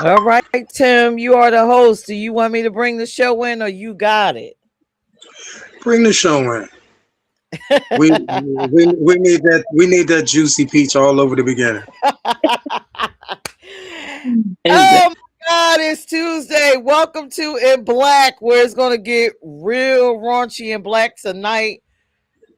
All right, Tim, you are the host. Do you want me to bring the show in or you got it? Bring the show in. We need that juicy peach all over the beginning. Oh my God, it's Tuesday. Welcome to In Black, where it's going to get real raunchy in black tonight.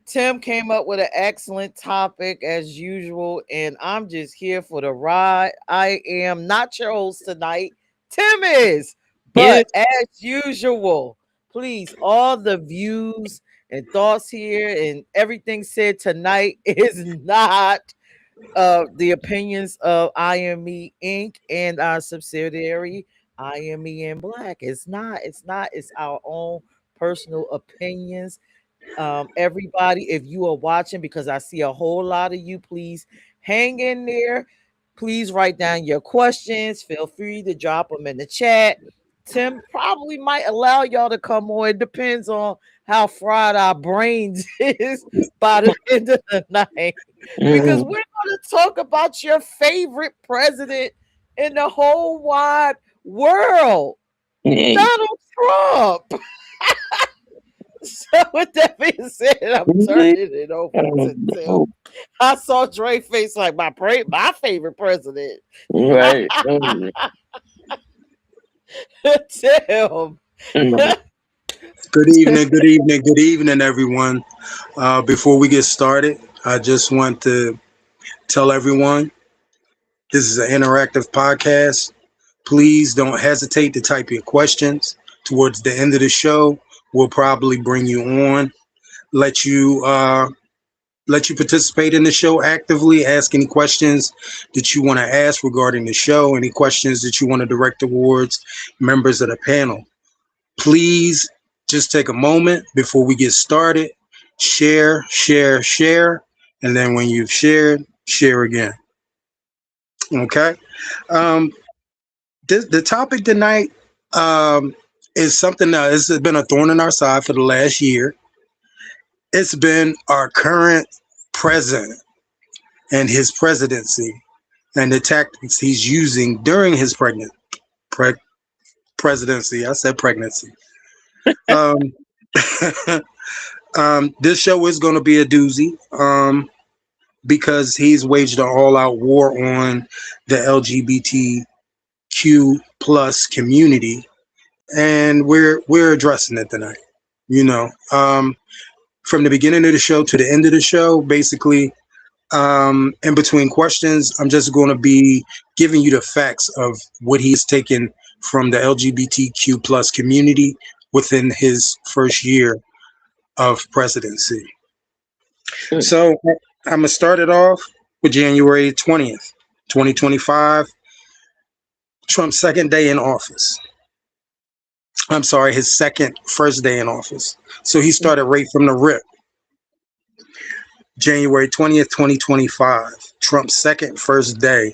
Tim came up with an excellent topic as usual, and I'm just here for the ride. I am not your host tonight. Tim is, Yes. but as usual, please, all the views and thoughts here and everything said tonight is not the opinions of I Am Me Inc. and our subsidiary I Am Me in Black. It's not. It's our own personal opinions. Everybody, if you are watching, because I see a whole lot of you, please hang in there. Please write down your questions. Feel free to drop them in the chat. Tim probably might allow y'all to come on. It depends on how fried our brains is by the end of the night. Because we're Mhm. going to talk about your favorite president in the whole wide world, Hey. Donald Trump. So with that being said, I'm turning Really? it over to Tim. Oh, I saw Dre face like my favorite president. right. Tim. Mhm. Good evening, everyone. Before we get started, I just want to tell everyone this is an interactive podcast. Please don't hesitate to type your questions. Towards the end of the show, we'll probably bring you on, let you let you participate in the show actively. Ask any questions that you want to ask regarding the show. Any questions that you want to direct towards members of the panel. Please just take a moment before we get started. Share, share, share. And then when you've shared, share again. Okay. Um, the topic tonight is something that has been a thorn in our side for the last year. It's been our current president and his presidency and the tactics he's using during his pre- presidency. I said pregnancy. Um, this show is going to be a doozy because he's waged an all-out war on the LGBTQ plus community, and we're addressing it tonight. You know, from the beginning of the show to the end of the show, basically, in between questions, I'm just going to be giving you the facts of what he's taken from the LGBTQ plus community within his first year of presidency. So I'm gonna start it off with January 20th, 2025, Trump's second day in office. I'm sorry, his first day in office. So he started right from the rip. January 20th, 2025, Trump's first day.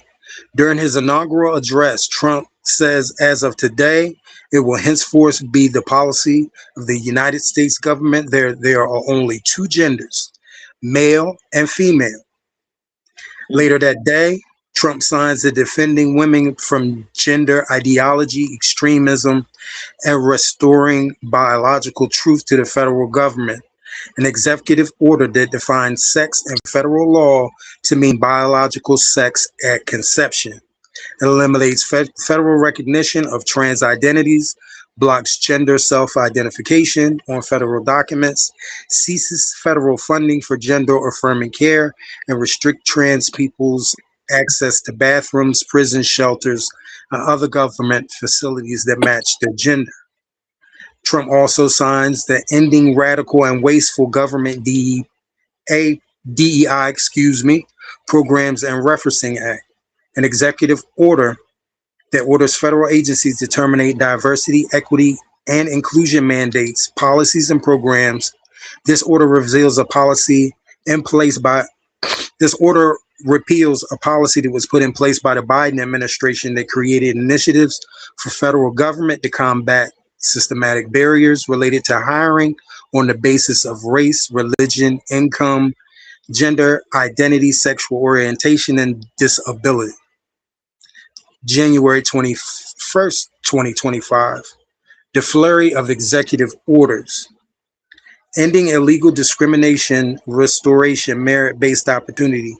During his inaugural address, Trump says, as of today, it will henceforth be the policy of the United States government. There are only two genders, male and female. Later that day, Trump signs the Defending Women from Gender Ideology, Extremism, and Restoring Biological Truth to the Federal Government, an executive order that defines sex in federal law to mean biological sex at conception. It eliminates federal recognition of trans identities, blocks gender self-identification on federal documents, ceases federal funding for gender-affirming care, and restrict trans people's access to bathrooms, prison shelters, and other government facilities that match their gender. Trump also signs the Ending Radical and Wasteful Government DEI, Programs and Referencing Act, an executive order that orders federal agencies to terminate diversity, equity, and inclusion mandates, policies, and programs. This order reveals a policy in place by this order repeals a policy that was put in place by the Biden administration that created initiatives for federal government to combat systematic barriers related to hiring on the basis of race, religion, income, gender, identity, sexual orientation, and disability. January 21st, 2025. The flurry of executive orders ending illegal discrimination, restoration, merit-based opportunity.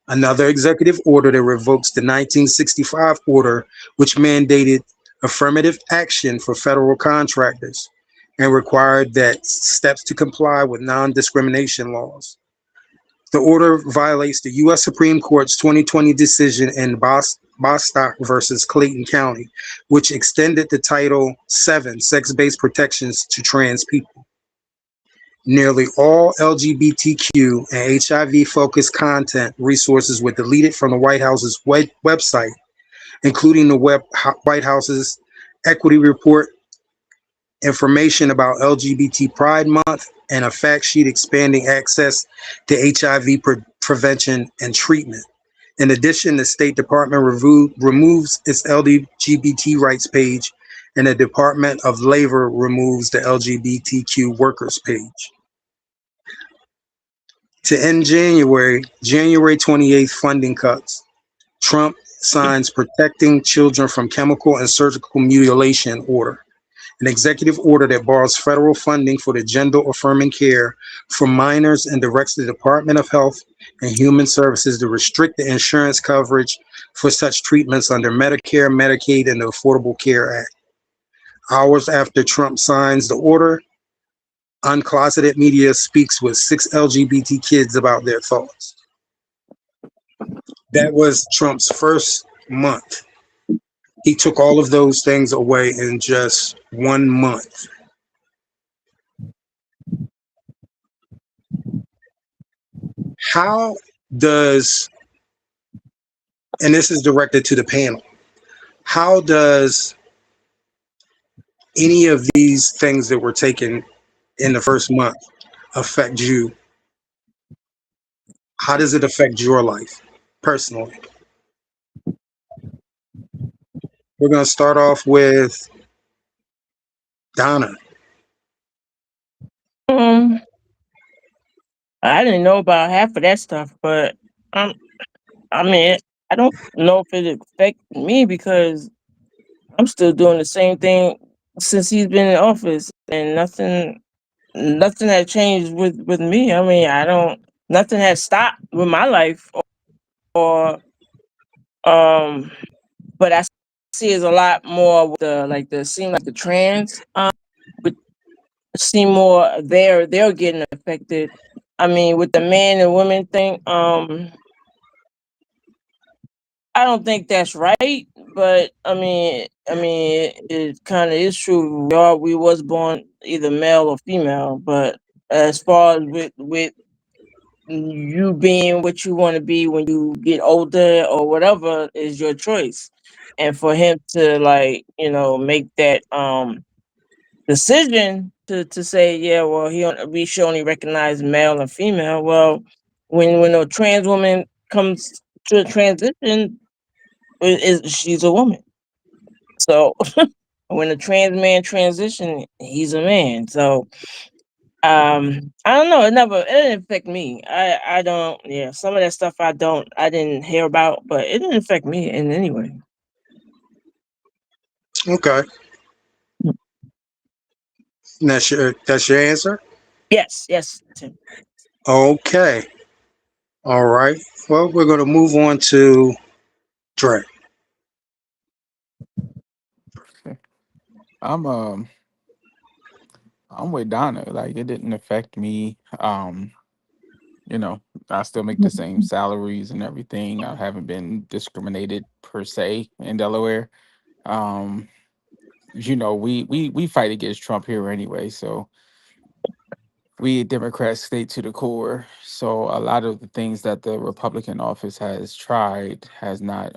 Another executive order that revokes the 1965 order, which mandated affirmative action for federal contractors and required that steps to comply with non-discrimination laws. The order violates the U.S. Supreme Court's 2020 decision in Bostock versus Clayton County, which extended the Title VII sex-based protections to trans people. Nearly all LGBTQ and HIV-focused content resources were deleted from the White House's website, including the White House's Equity Report, information about LGBT Pride Month, and a fact sheet expanding access to HIV prevention and treatment. In addition, the State Department removes its LGBT rights page, and the Department of Labor removes the LGBTQ workers page. To end January 28th funding cuts. Trump signs Protecting Children from Chemical and Surgical Mutilation order, an executive order that borrows federal funding for the gender-affirming care for minors and directs the Department of Health and Human Services to restrict the insurance coverage for such treatments under Medicare, Medicaid, and the Affordable Care Act. Hours after Trump signs the order, Uncloseted Media speaks with 6 LGBT kids about their thoughts. That was Trump's first month. He took all of those things away in just 1 month. How does, and this is directed to the panel, how does any of these things that were taken in the first month affect you? How does it affect your life personally? We're going to start off with Donna. I didn't know about half of that stuff, but I mean, I don't know if it affected me because I'm still doing the same thing since he's been in office, and nothing has changed with me. I mean, I don't nothing has stopped with my life, or but I see is a lot more with the seem like the trans with seem more they're getting affected. I mean, with the man and women thing, I don't think that's right, but it kind of is true. We was born either male or female, but as far as with you being what you want to be when you get older or whatever is your choice, and for him to make that decision to say, yeah, well, we should only recognize male and female. Well, when a trans woman comes to a transition, she's a woman. So when a trans man transition, he's a man. So I don't know. It didn't affect me. I don't. Yeah, some of that stuff I didn't hear about, but it didn't affect me in any way. Okay. That's your answer? Yes, Tim. Okay. All right. Well, we're going to move on to Dre. I'm I'm with Donna. Like it didn't affect me. I still make the same salaries and everything. I haven't been discriminated per se in Delaware. Um, we fight against Trump here anyway, so we Democrats stay to the core. So a lot of the things that the Republican office has tried has not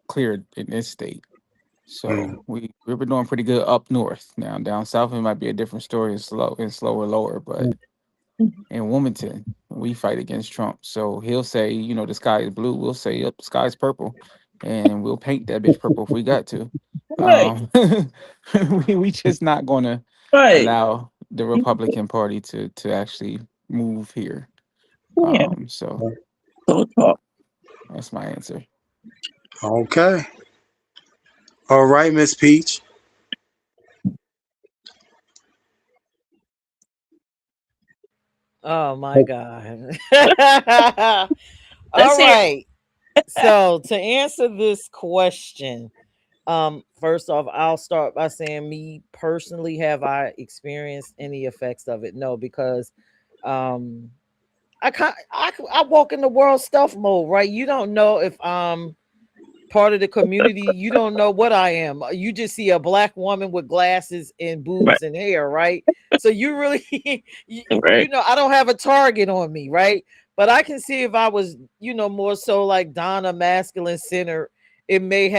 cleared in this state. So Mm. we've been doing pretty good up north. Now down south it might be a different story and slower lower, but in Wilmington we fight against Trump. So he'll say, the sky is blue. We'll say, yep, the sky is purple, and we'll paint that bitch purple if we got to. Right, We just not gonna right. allow the Republican Party to actually move here. Yeah. So So talk. that's my answer. Okay. All right, Miss Peach. Oh my God. Let's All hear. right. So to answer this question, first off, I'll start by saying, me personally, have I experienced any effects of it? No, because um I walk in the world stealth mode, right? You don't know if I'm part of the community. You don't know what I am. You just see a black woman with glasses and Right, boobs and hair, right? So you really, right. I don't have a target on me, right? But I can see if I was, more so like Donna, masculine center, it may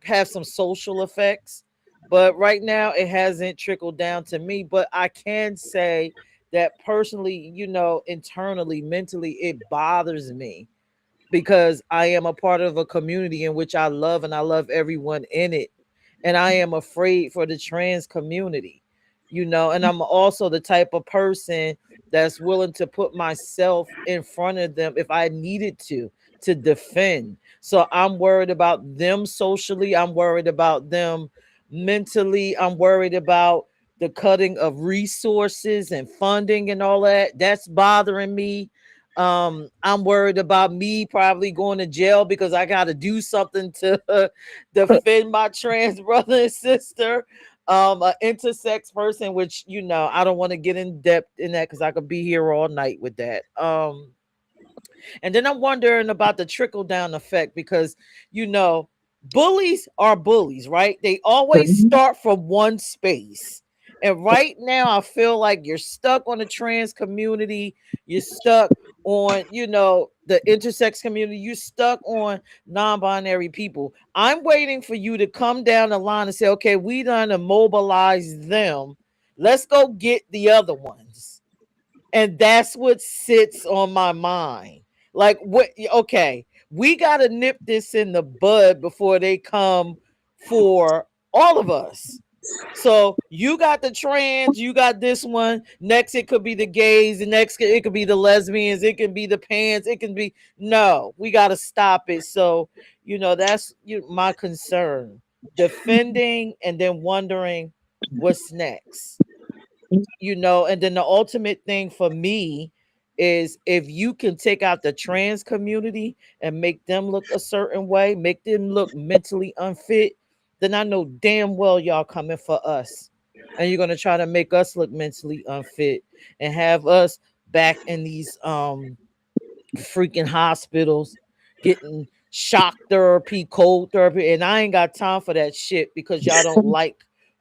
have some social effects. But right now, it hasn't trickled down to me. But I can say that personally, internally, mentally, it bothers me because I am a part of a community in which I love, and I love everyone in it. And I am afraid for the trans community, and I'm also the type of person that's willing to put myself in front of them if I needed to defend. So I'm worried about them socially, I'm worried about them mentally, I'm worried about the cutting of resources and funding and all that. That's bothering me. I'm worried about me probably going to jail because I got to do something to defend my trans brother and sister. An intersex person, which I don't want to get in depth in that because I could be here all night with that. And then I'm wondering about the trickle down effect because, you know, bullies are bullies, right? They always Mhm. start from one space. And right now, I feel like you're stuck on the trans community. You're stuck on, the intersex community. You're stuck on non binary people. I'm waiting for you to come down the line and say, okay, we done immobilize them. Let's go get the other ones, and that's what sits on my mind. Like, what? Okay, we got to nip this in the bud before they come for all of us. So you got the trans, you got this one. Next, it could be the gays. The next, it could be the lesbians. It can be the pans. It can be no. We got to stop it. So that's my concern. Defending and then wondering what's next. And then the ultimate thing for me is if you can take out the trans community and make them look a certain way, make them look mentally unfit, then I know damn well y'all coming for us. And you're gonna try to make us look mentally unfit and have us back in these freaking hospitals getting shock therapy, cold therapy, and I ain't got time for that shit because y'all don't like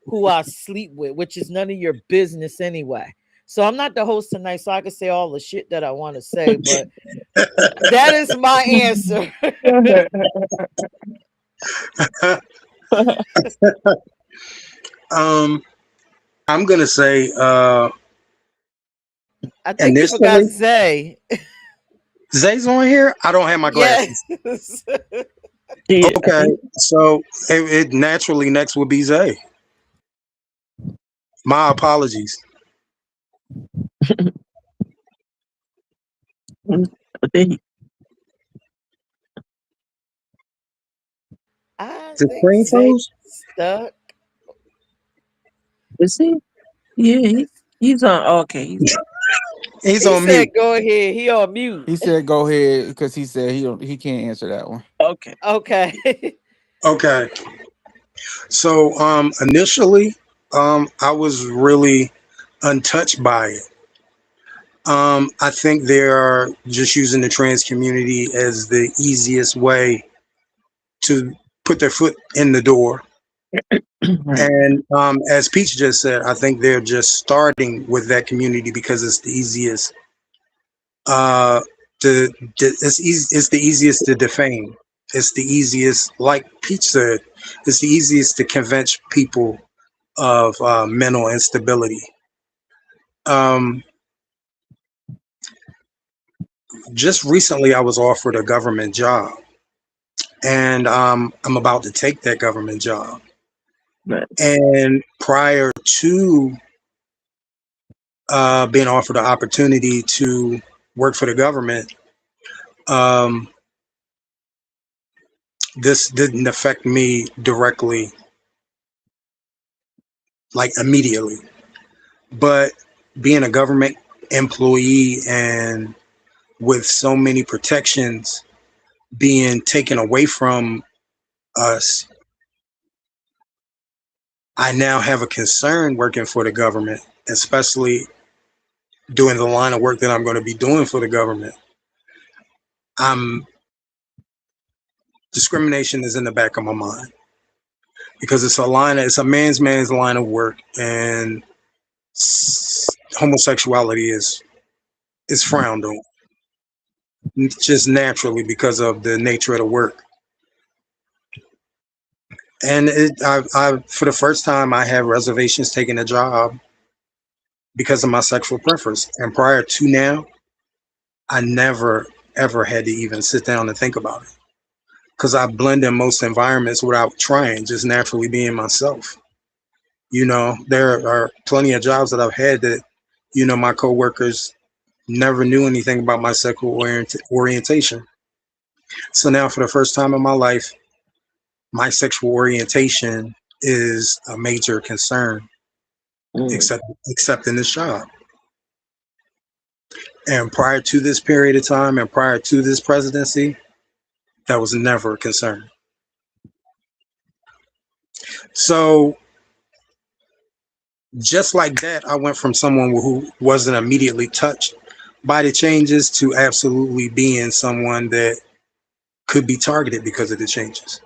who I sleep with, which is none of your business anyway. So I'm not the host tonight, so I can say all the shit that I want to say, but that is my answer. um, I'm gonna say I think you forgot initially, Zay. Zay's on here. I don't have my Yes. glasses. Yeah. Okay, so it naturally next would be Zay. My apologies. They- I The think screen Zay froze. stuck. Is he? Yeah, he's on. Okay, he's on. He's He on said, mute. "Go ahead." He on mute. He said go ahead because he said he can't answer that one. Okay. Okay. Okay, so initially, I was really untouched by it. I think they are just using the trans community as the easiest way to put their foot in the door. Right. And as Peach just said, I think they're just starting with that community because it's the easiest. Uh, it's the easiest to defame. It's the easiest, like Peach said, it's the easiest to convince people of mental instability. Um, just recently, I was offered a government job, and I'm about to take that government job. Nice. And prior to being offered the opportunity to work for the government, um, this didn't affect me directly, like immediately. But being a government employee and with so many protections being taken away from us, I now have a concern working for the government, especially doing the line of work that I'm going to be doing for the government. Discrimination is in the back of my mind because it's a man's line of work, and homosexuality is frowned on just naturally because of the nature of the work. And I for the first time, I have reservations taking a job because of my sexual preference. And prior to now, I never ever had to even sit down and think about it because I blend in most environments without trying, just naturally being myself. You know, there are plenty of jobs that I've had that, you know, my coworkers never knew anything about my sexual orientation. So now, for the first time in my life, my sexual orientation is a major concern, except in this job. And prior to this period of time and prior to this presidency, that was never a concern. So just like that, I went from someone who wasn't immediately touched by the changes to absolutely being someone that could be targeted because of the changes.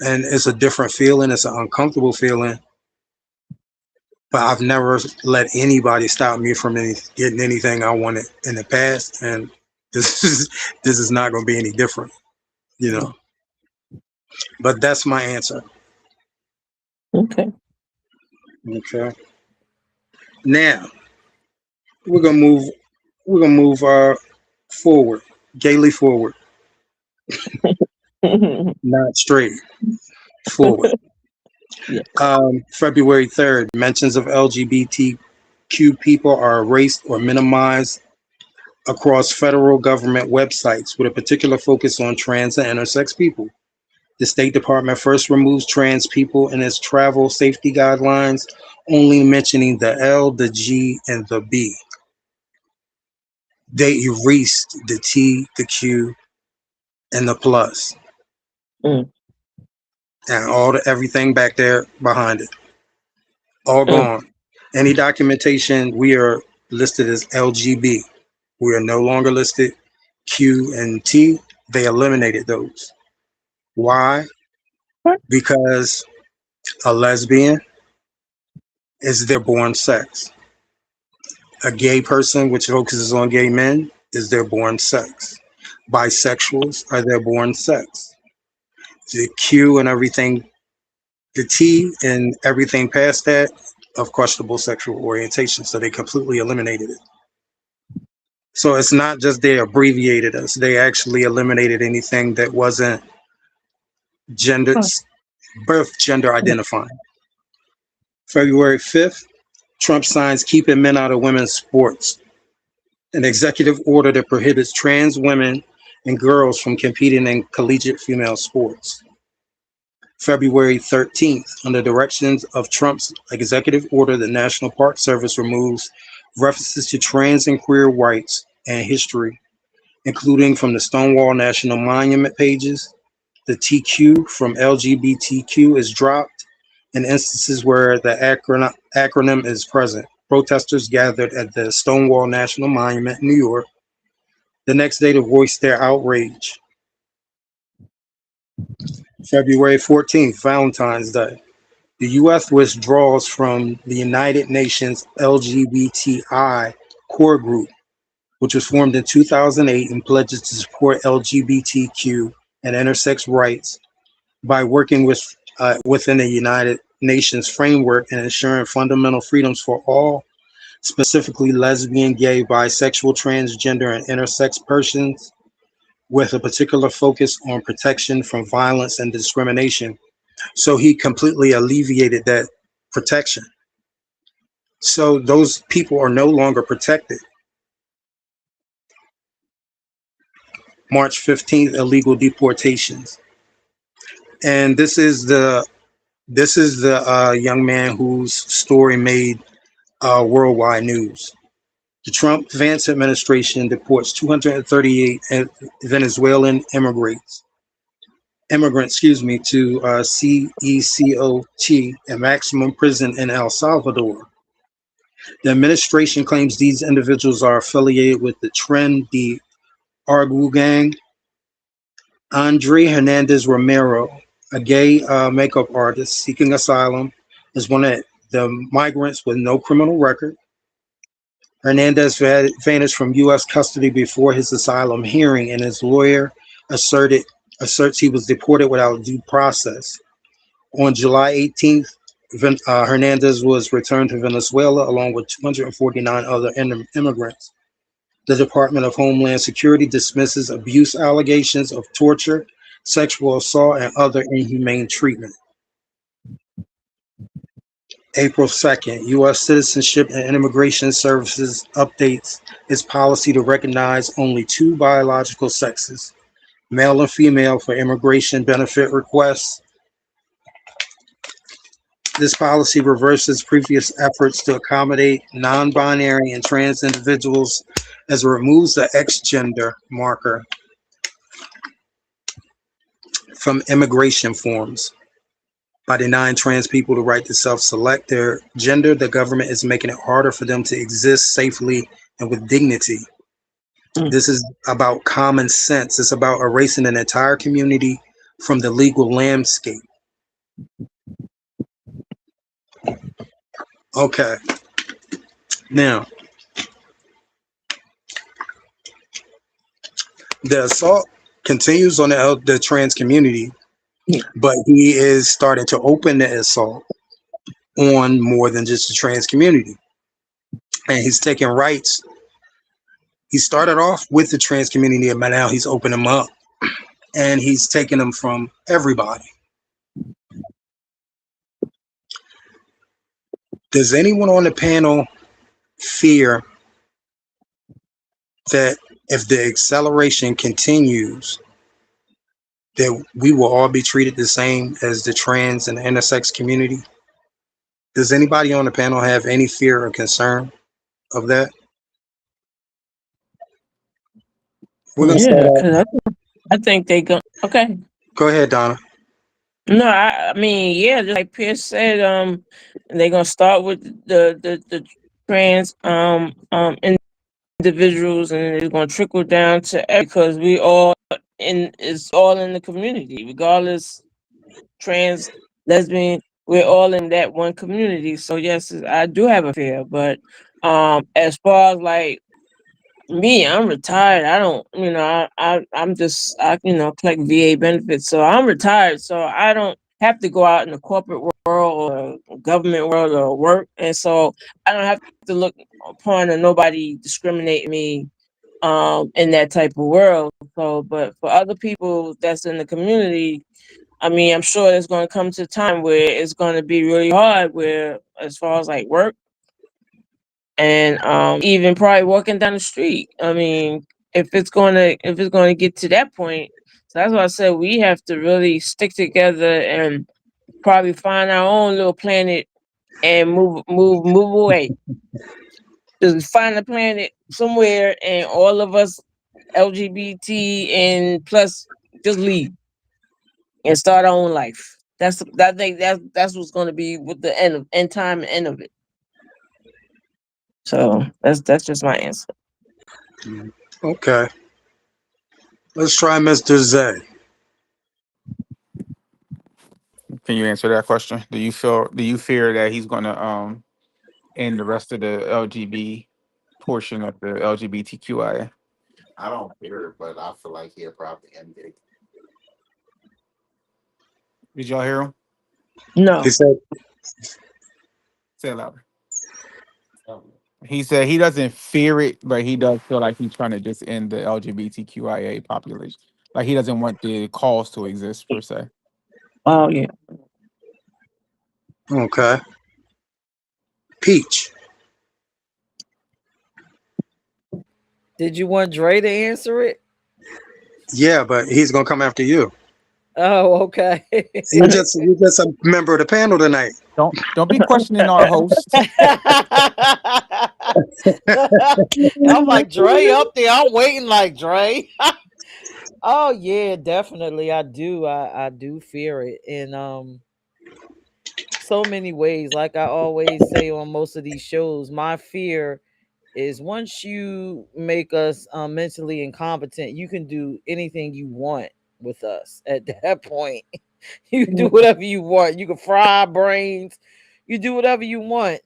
And it's a different feeling. It's an uncomfortable feeling. But I've never let anybody stop me from getting anything I wanted in the past. And this is not going to be any different, you know. But that's my answer. Okay. Okay. Now we're gonna move forward, gaily forward, not straight forward. Yeah. February 3rd, mentions of LGBTQ people are erased or minimized across federal government websites with a particular focus on trans and intersex people. The State Department first removes trans people in its travel safety guidelines, only mentioning the L, the G, and the B. They erased the T, the Q, and the plus. And everything back there behind it. All gone. Any documentation, we are listed as LGB. We are no longer listed Q and T. They eliminated those. Why? Because a lesbian is their born sex. A gay person, which focuses on gay men, is their born sex. Bisexuals are their born sex. The Q and everything, the T and everything past that, of questionable sexual orientation. So they completely eliminated it. So it's not just they abbreviated us, they actually eliminated anything that wasn't birth gender identifying. February 5th, Trump signs Keeping Men Out of Women's Sports, an executive order that prohibits trans women and girls from competing in collegiate female sports. February 13th, under directions of Trump's executive order, the National Park Service removes references to trans and queer rights and history, including from the Stonewall National Monument pages. The TQ from LGBTQ is dropped in instances where the acronym is present. Protesters gathered at the Stonewall National Monument in New York the next day to voice their outrage. February 14th, Valentine's Day. The U.S. withdraws from the United Nations LGBTI core group, which was formed in 2008 and pledges to support LGBTQ and intersex rights by working within the United Nations framework and ensuring fundamental freedoms for all, specifically lesbian, gay, bisexual, transgender, and intersex persons, with a particular focus on protection from violence and discrimination. So he completely alleviated that protection. So those people are no longer protected. March 15th, illegal deportations. And this is the young man whose story made worldwide news. The Trump-Vance administration deports 238 Venezuelan immigrants, to CECOT, a maximum prison in El Salvador. The administration claims these individuals are affiliated with the Tren de Aragua gang. Andre Hernandez Romero, a gay makeup artist seeking asylum, is one of the migrants with no criminal record. Hernandez vanished from U.S. custody before his asylum hearing, and his lawyer asserts he was deported without due process. On July 18th, Hernandez was returned to Venezuela along with 249 other immigrants. The Department of Homeland Security dismisses abuse allegations of torture, sexual assault, and other inhumane treatment. April 2nd, U.S. Citizenship and Immigration Services updates its policy to recognize only two biological sexes, male and female, for immigration benefit requests. This policy reverses previous efforts to accommodate non-binary and trans individuals as it removes the X gender marker from immigration forms. By denying trans people the right to self-select their gender, the government is making it harder for them to exist safely and with dignity. This is about common sense. It's about erasing an entire community from the legal landscape. Okay. Now, the assault continues on the trans community, but he is starting to open the assault on more than just the trans community. And he's taking rights. He started off with the trans community, but now he's opened them up. And he's taking them from everybody. Does anyone on the panel fear that if the acceleration continues, that we will all be treated the same as the trans and the intersex community? Does anybody on the panel have any fear or concern of that? We're gonna start off. Because I think they go. Okay. Go ahead, Donna. No, I mean, yeah, just like Peirrce said, they're gonna start with the trans individuals, and it's gonna trickle down to because we all it's all in the community, regardless trans, lesbian, we're all in that one community. So yes, I do have a fear, but as far as like me, I'm retired. I don't, I'm just, collect VA benefits. So I'm retired. So I don't have to go out in the corporate world or government world or work. And so I don't have to look upon or nobody discriminate me in that type of world. So, but for other people that's in the community, I mean, I'm sure it's going to come to a time where it's going to be really hard where as far as like work, and even probably walking down the street. I mean, if it's gonna get to that point, so that's why I said we have to really stick together and probably find our own little planet and move away. Just find a planet somewhere, and all of us LGBT and plus just leave and start our own life. I think that's what's going to be with the end time and end of it. So that's just my answer. Okay. Let's try Mr. Zay. Can you answer that question? Do you fear that he's gonna end the rest of the LGB portion of the LGBTQIA? I don't fear it, but I feel like he'll probably end it. Did y'all hear him? No. He said, Say it louder. He said he doesn't fear it, but he does feel like he's trying to just end the LGBTQIA population. Like he doesn't want the cause to exist per se. Oh yeah. okay. Peach. Did you want Dre to answer it? Yeah, but he's gonna come after you. Oh, okay. You just a member of the panel tonight. Don't be questioning our host. I'm like Dre up there. I'm waiting like Dre. Oh yeah, definitely. I do fear it in so many ways. Like I always say on most of these shows, my fear is once you make us mentally incompetent, you can do anything you want with us. At that point, you do whatever you want. You can fry our brains. You do whatever you want.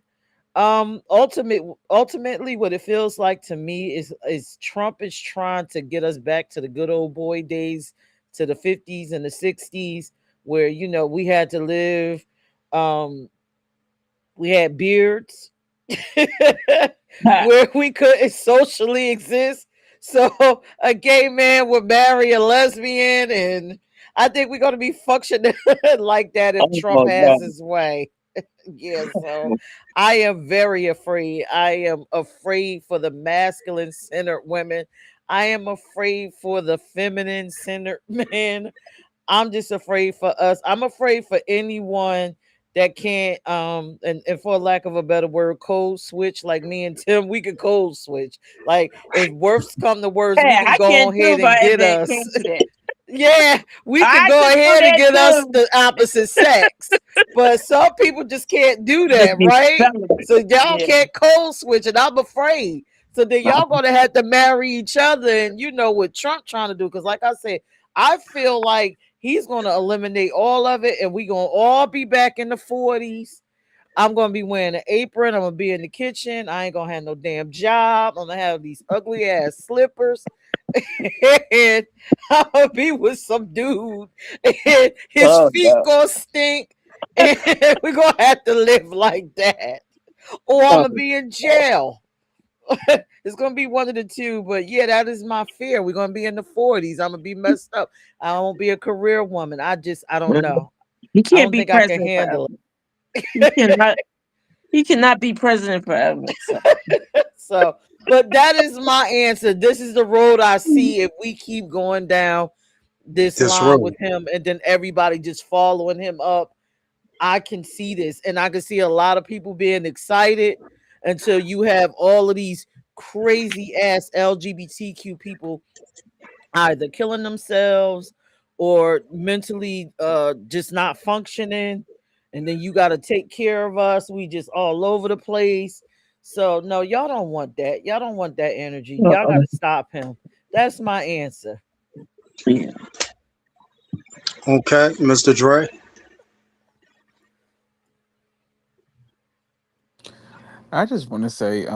Ultimately what it feels like to me is Trump is trying to get us back to the good old boy days, to the 50s and the 60s, where we had to live, um we had beards, where we couldn't socially exist. So a gay man would marry a lesbian, and I think we're going to be functioning like that if Oh Trump my has god. his way. Yeah, so I am very afraid. I am afraid for the masculine centered women. I am afraid for the feminine centered men. I'm just afraid for us. I'm afraid for anyone that can't and for lack of a better word, code switch like me and Tim. We could code switch. Like if worst come to worst, we Hey, can I go can't do ahead and my get they us. can't do that. Yeah, we could I go can do ahead and that get us too. the opposite sex. But some people just can't do Just that, be right? celibate. So y'all Yeah. can't code switch, and I'm afraid. So then Uh, y'all gonna have to marry each other, and you know what Trump trying to do? Because like I said, I feel like he's gonna eliminate all of it, and we gonna all be back in the 40s. I'm gonna be wearing an apron. I'm gonna be in the kitchen. I ain't gonna have no damn job. I'm gonna have these ugly ass slippers, and I'm gonna be with some dude, and his oh feet no. gonna stink, and we're gonna have to live like that, or I'm Oh, gonna be in jail. It's gonna be one of the two, but yeah, that is my fear. We're gonna be in the 40s. I'm gonna be messed up. I won't be a career woman. I don't mm. know. He I can't don't be think I can president handle forever. He cannot. He cannot be president forever. So. it. So, but that is my answer. This is the road I see if we keep going down this This line road. with him, and then everybody just following him up. I can see this, and I can see a lot of people being excited until you have all of these crazy ass LGBTQ people either killing themselves or mentally just not functioning, and then you got to take care of us. We just all over the place. So no, y'all don't want that. Y'all don't want that energy. Y'all got Uh-uh. to stop him. That's my answer. Yeah. Okay, Mr. Dre. I just want to say,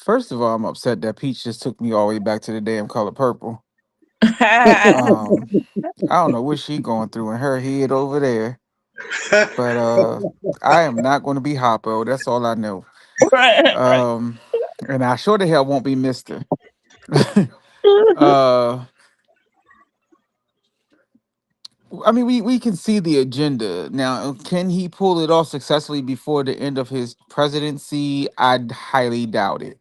first of all, I'm upset that Peach just took me all the way back to the damn color purple. Um, I don't know what she going through in her head over there, but I am not going to be Hoppo. That's all I know. right. Right. Um, and I sure the hell won't be Mister. uh, I mean, we can see the agenda now. Can he pull it off successfully before the end of his presidency? I'd highly doubt it.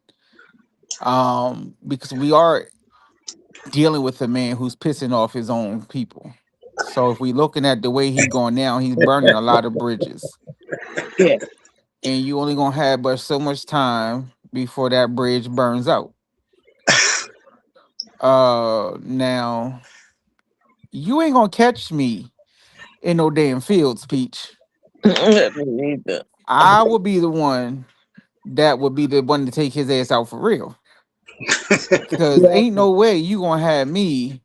Because we are dealing with a man who's pissing off his own people. So if we looking at the way he going now, he's burning a lot of bridges, Yeah. and you only gonna have but so much time before that bridge burns out. Now you ain't gonna catch me in no damn fields, Peach. Me neither. I will be the one that would be the one to take his ass out for real. Cause Yeah. ain't no way you gonna have me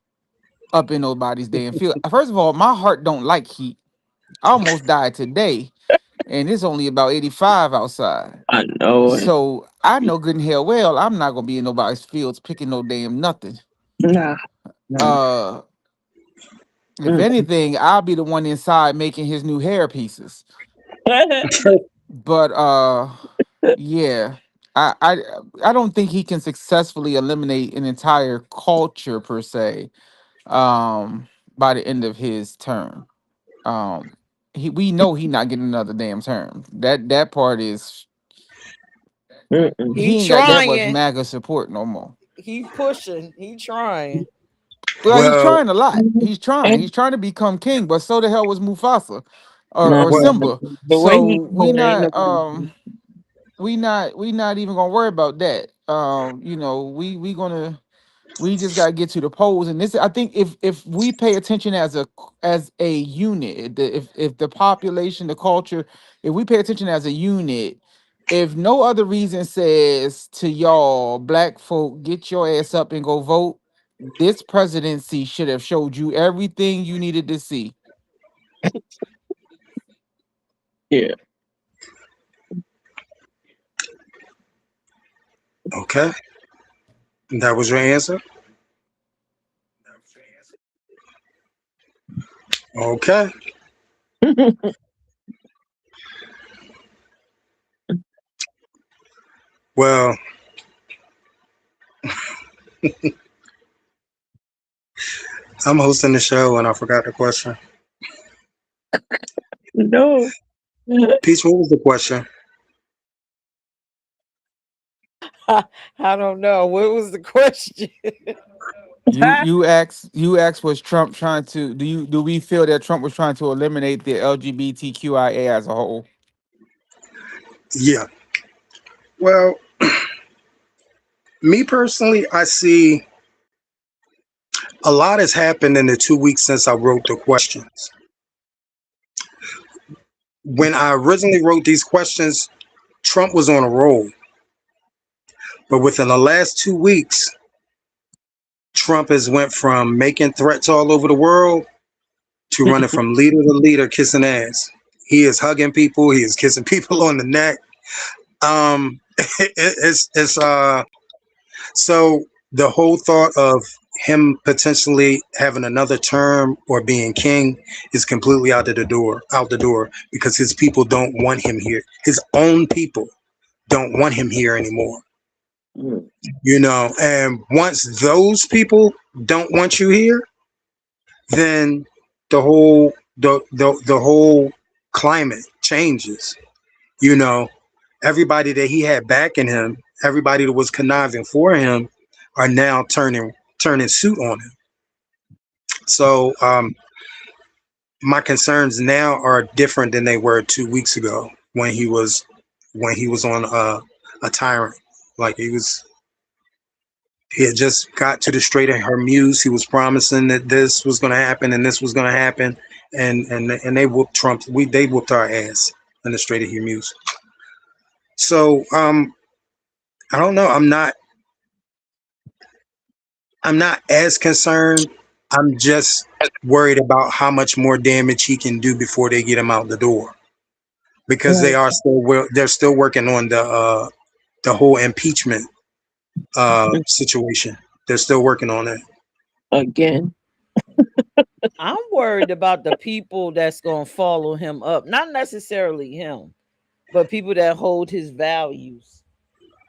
up in nobody's damn field. First of all, my heart don't like heat. I almost died today, and it's only about 85 outside. I know it. So I know good and hell well I'm not gonna be in nobody's fields picking no damn nothing. Nah. Nah. Uh if Mm. anything, I'll be the one inside making his new hair pieces. But yeah. I, I I don't think he can successfully eliminate an entire culture per se by the end of his term. Um we know he not getting another damn term. That part is Mm-mm. He he ain't got that much trying. MAGA support no more. He pushing. He trying. Well, he's Well, trying a lot. He's trying. And He's trying to become king, but so the hell was Mufasa or nah, well, Simba. the way he So we going, ain't not nobody. we not even gonna worry about that. You know, we just gotta get to the polls, and this I think if we pay attention as a unit, if the population, the culture, if we pay attention as a unit, if no other reason says to y'all black folk, get your ass up and go vote, this presidency should have showed you everything you needed to see. Yeah. okay. That was your answer. Okay. Well, I'm hosting the show and I forgot the question. No. Peach, what was the question? I don't know. What was the question? You asked was Trump trying to do we feel that Trump was trying to eliminate the LGBTQIA as a whole? Yeah. Well, me personally, I see a lot has happened in the 2 weeks since I wrote the questions. When I originally wrote these questions, Trump was on a roll. But within the last 2 weeks, Trump has went from making threats all over the world to running from leader to leader, kissing ass. He is hugging people. He is kissing people on the neck. It's so the whole thought of him potentially having another term or being king is completely out the door because his people don't want him here. His own people don't want him here anymore. And once those people don't want you here, then the whole climate changes. You know, everybody that he had backing him, everybody that was conniving for him, are now turning suit on him. So my concerns now are different than they were 2 weeks ago when he was on a tyrant. Like he had just got to the Strait of Hormuz. He was promising that this was going to happen and this was going to happen, and they whooped Trump. They whooped our ass in the Strait of Hormuz. So I don't know. I'm not as concerned. I'm just worried about how much more damage he can do before they get him out the door, because Right. they're still working on the whole impeachment situation. They're still working on it. Again. I'm worried about the people that's going to follow him up. Not necessarily him, but people that hold his values.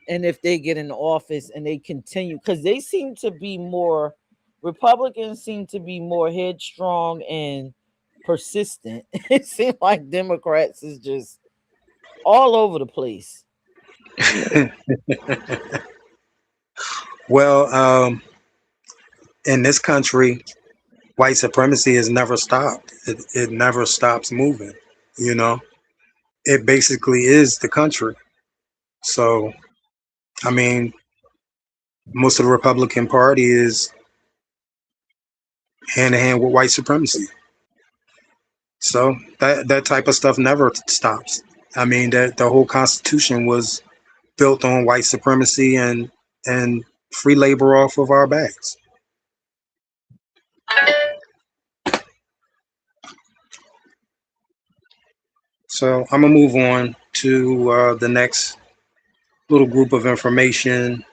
And if they get in office and they continue, because they seem to be more, Republicans seem to be more headstrong and persistent. It seems like Democrats is just all over the place. Well, in this country, white supremacy has never stopped. It never stops moving. You know, it basically is the country. So, I mean, most of the Republican Party is hand in hand with white supremacy. So that type of stuff never stops. I mean, that the whole Constitution was built on white supremacy and free labor off of our backs. So I'm gonna move on to the next little group of information.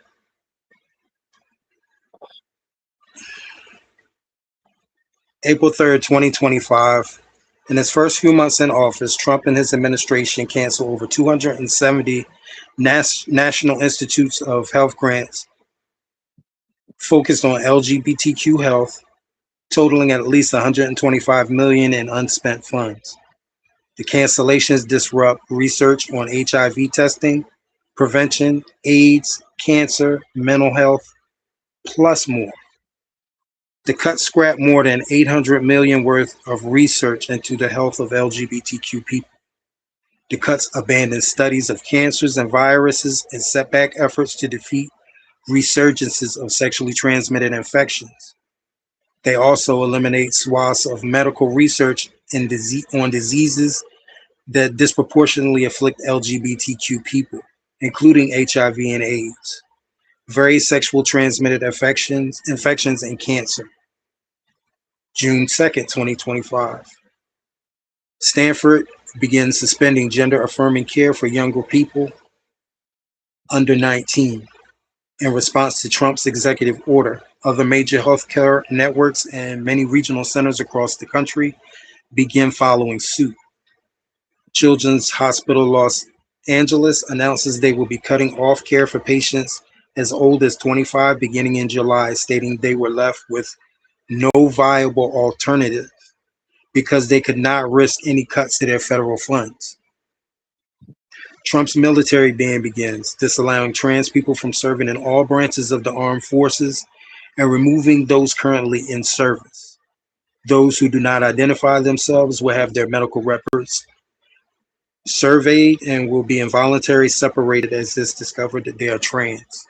April 3rd, 2025. In his first few months in office, Trump and his administration canceled over 270 National Institutes of Health grants focused on LGBTQ health, totaling at least 125 million in unspent funds. The cancellations disrupt research on HIV testing, prevention, AIDS, cancer, mental health, plus more. The cuts scrap more than 800 million worth of research into the health of LGBTQ people. The cuts abandon studies of cancers and viruses and set back efforts to defeat resurgences of sexually transmitted infections. They also eliminate swaths of medical research on diseases that disproportionately afflict LGBTQ people, including HIV and AIDS, various sexual transmitted infections, and cancer. June 2nd, 2025. Stanford begins suspending gender affirming care for younger people under 19 in response to Trump's executive order. Other major healthcare networks and many regional centers across the country begin following suit. Children's Hospital Los Angeles announces they will be cutting off care for patients as old as 25 beginning in July, stating they were left with no viable alternative because they could not risk any cuts to their federal funds. Trump's military ban begins, disallowing trans people from serving in all branches of the armed forces and removing those currently in service. Those who do not identify themselves will have their medical records surveyed and will be involuntarily separated as it's discovered that they are trans.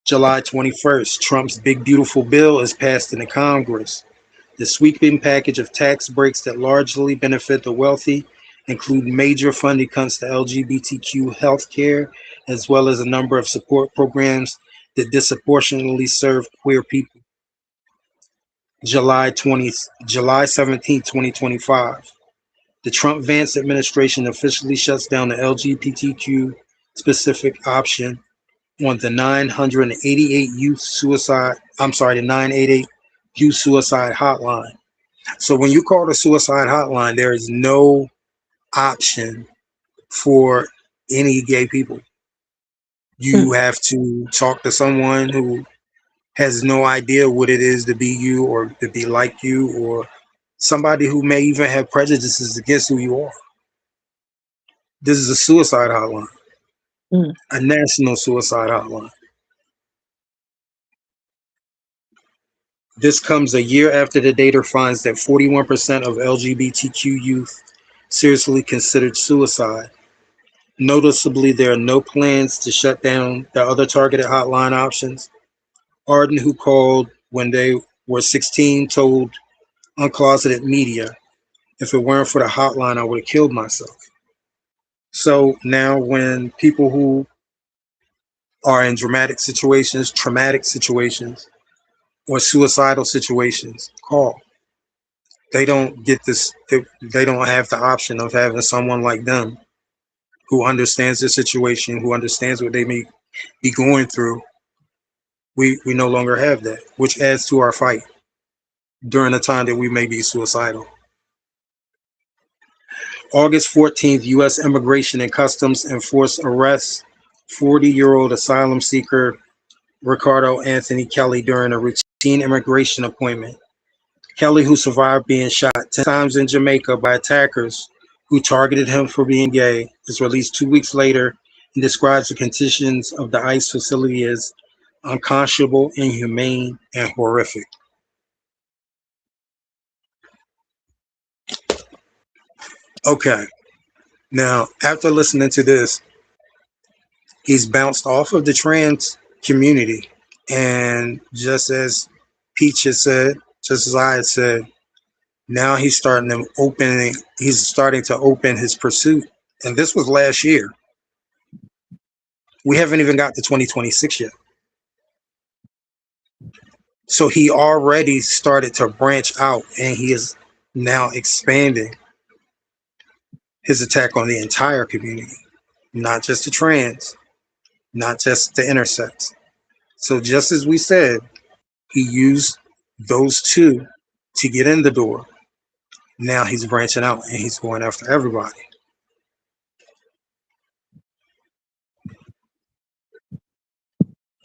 July 21st, Trump's big beautiful bill is passed in the Congress. The sweeping package of tax breaks that largely benefit the wealthy include major funding cuts to LGBTQ health care, as well as a number of support programs that disproportionately serve queer people. July 17, 2025. The Trump-Vance administration officially shuts down the LGBTQ specific option on the 988 youth suicide, the 988 youth suicide hotline. So when you call the suicide hotline, there is no option for any gay people. You have to talk to someone who has no idea what it is to be you or to be like you, or somebody who may even have prejudices against who you are. This is a suicide hotline, a national suicide hotline. This comes a year after the data finds that 41% of LGBTQ youth seriously considered suicide. Noticeably, there are no plans to shut down the other targeted hotline options. Arden, who called when they were 16, told uncloseted media, "If it weren't for the hotline, I would have killed myself." So now when people who are in traumatic situations, or suicidal situations call, they don't get this, they don't have the option of having someone like them who understands the situation, who understands what they may be going through. We no longer have that, which adds to our fight during the time that we may be suicidal. August 14th, U.S. Immigration and Customs Enforce arrests 40-year-old asylum seeker Ricardo Anthony Kelly during a routine immigration appointment. Kelly, who survived being shot 10 times in Jamaica by attackers who targeted him for being gay, is released 2 weeks later and describes the conditions of the ICE facility as unconscionable, inhumane, and horrific. Okay, now after listening to this, he's bounced off of the trans community, and just as Peach has said, just as I had said, now he's starting to open his pursuit. And this was last year. We haven't even got to 2026 yet. So he already started to branch out, and he is now expanding his attack on the entire community, not just the trans, not just the intersex. So just as we said, he used those two to get in the door. Now he's branching out and he's going after everybody.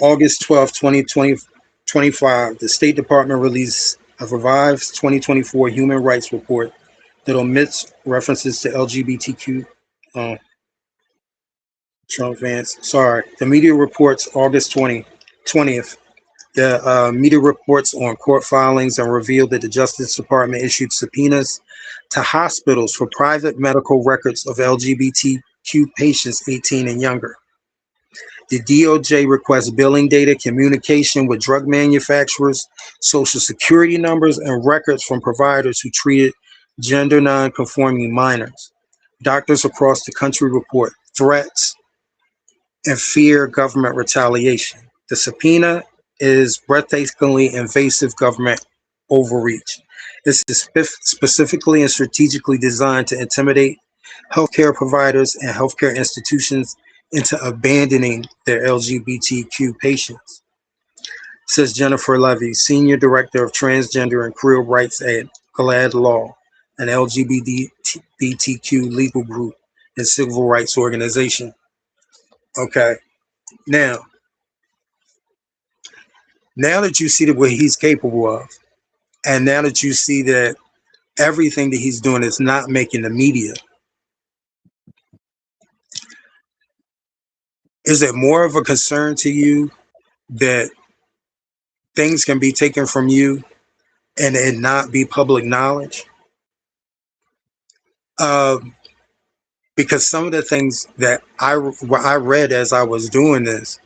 August 12th, 2025, the State Department released a revised 2024 Human Rights Report that omits references to LGBTQ. Trump Vance. Sorry. The media reports August 20th The media reports on court filings and revealed that the Justice Department issued subpoenas to hospitals for private medical records of LGBTQ patients 18 and younger. The DOJ requests billing data, communication with drug manufacturers, social security numbers, and records from providers who treated gender non-conforming minors. Doctors across the country report threats and fear government retaliation. The subpoena is breathtakingly invasive government overreach. This is specifically and strategically designed to intimidate healthcare providers and healthcare institutions into abandoning their LGBTQ patients, says Jennifer Levy, Senior Director of Transgender and Queer Rights at GLAD Law, an LGBTQ legal group and civil rights organization. Okay, now, now that you see what he's capable of, and now that you see that everything that he's doing is not making the media, is it more of a concern to you that things can be taken from you and it not be public knowledge? Because some of the things that I read as I was doing this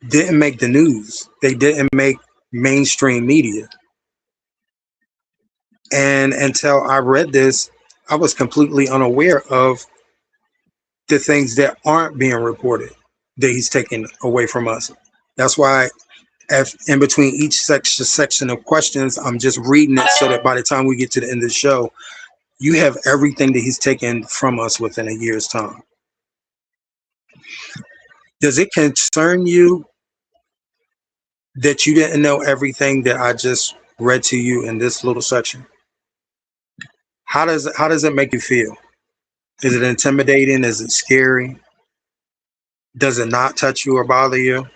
didn't make the news. They didn't make mainstream media. And until I read this, I was completely unaware of the things that aren't being reported that he's taking away from us. That's why in between each section of questions, I'm just reading it so that by the time we get to the end of the show, you have everything that he's taken from us within a year's time. Does it concern you that you didn't know everything that I just read to you in this little section? How does it make you feel? Is it intimidating? Is it scary? Does it not touch you or bother you?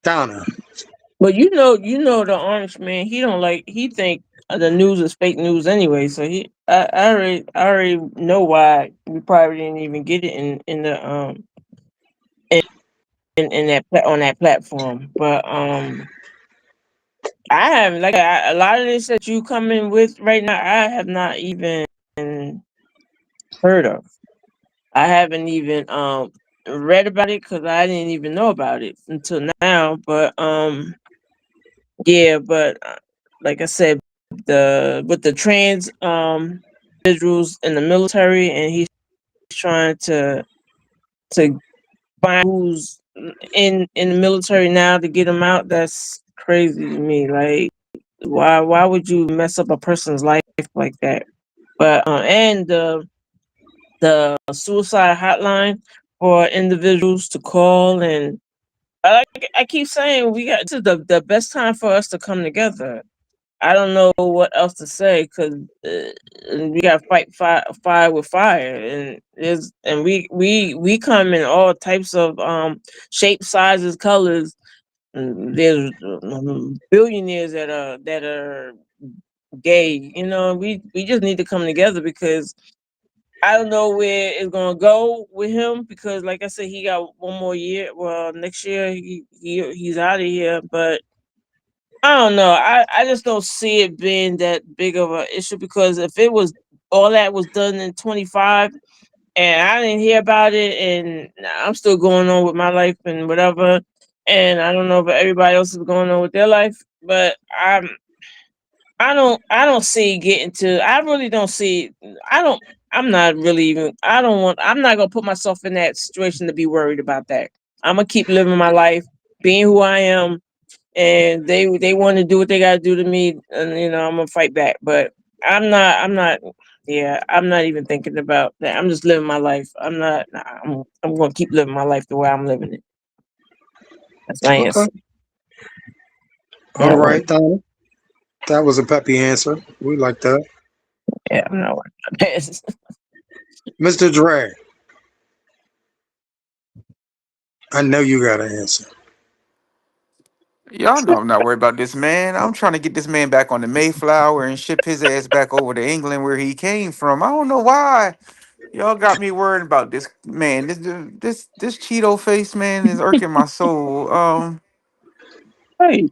Donna. But the orange man. He think the news is fake news anyway. So I already know why we probably didn't even get it in the in that on that platform. But I have a lot of this that you coming with right now. I have not even heard of. I haven't even read about it because I didn't even know about it until now. But yeah, but like I said, the trans individuals in the military, and he's trying to find who's in the military now to get them out. That's crazy to me. Like, why would you mess up a person's life like that? But and the suicide hotline for individuals to call. And I keep saying, this is the best time for us to come together. I don't know what else to say because we got to fight fire with fire, and we come in all types of shapes, sizes, colors. And there's billionaires that are gay. We just need to come together because I don't know where it's gonna go with him because, like I said, he got one more year. Well, next year he's out of here, but I don't know. I just don't see it being that big of an issue because if it was all that was done in 25 and I didn't hear about it and I'm still going on with my life and whatever, and I don't know if everybody else is going on with their life, but I don't see getting to. I really don't see. I don't. I'm not really even. I don't want. I'm not gonna put myself in that situation to be worried about that. I'm gonna keep living my life, being who I am, and they want to do what they gotta do to me, and I'm gonna fight back. But I'm not. I'm not. Yeah, I'm not even thinking about that. I'm just living my life. I'm not. Nah, I'm gonna keep living my life the way I'm living it. That's my Okay. answer. All Yeah, well, right, Donna. That was a peppy answer. We like that. yeah, I'm not worried about this. Mr. Dre, I know you got an answer. Y'all know I'm not worried about this man. I'm trying to get this man back on the Mayflower and ship his ass back over to England where he came from. I don't know why Y'all got me worried about this man. This Cheeto face man is irking my soul. Right.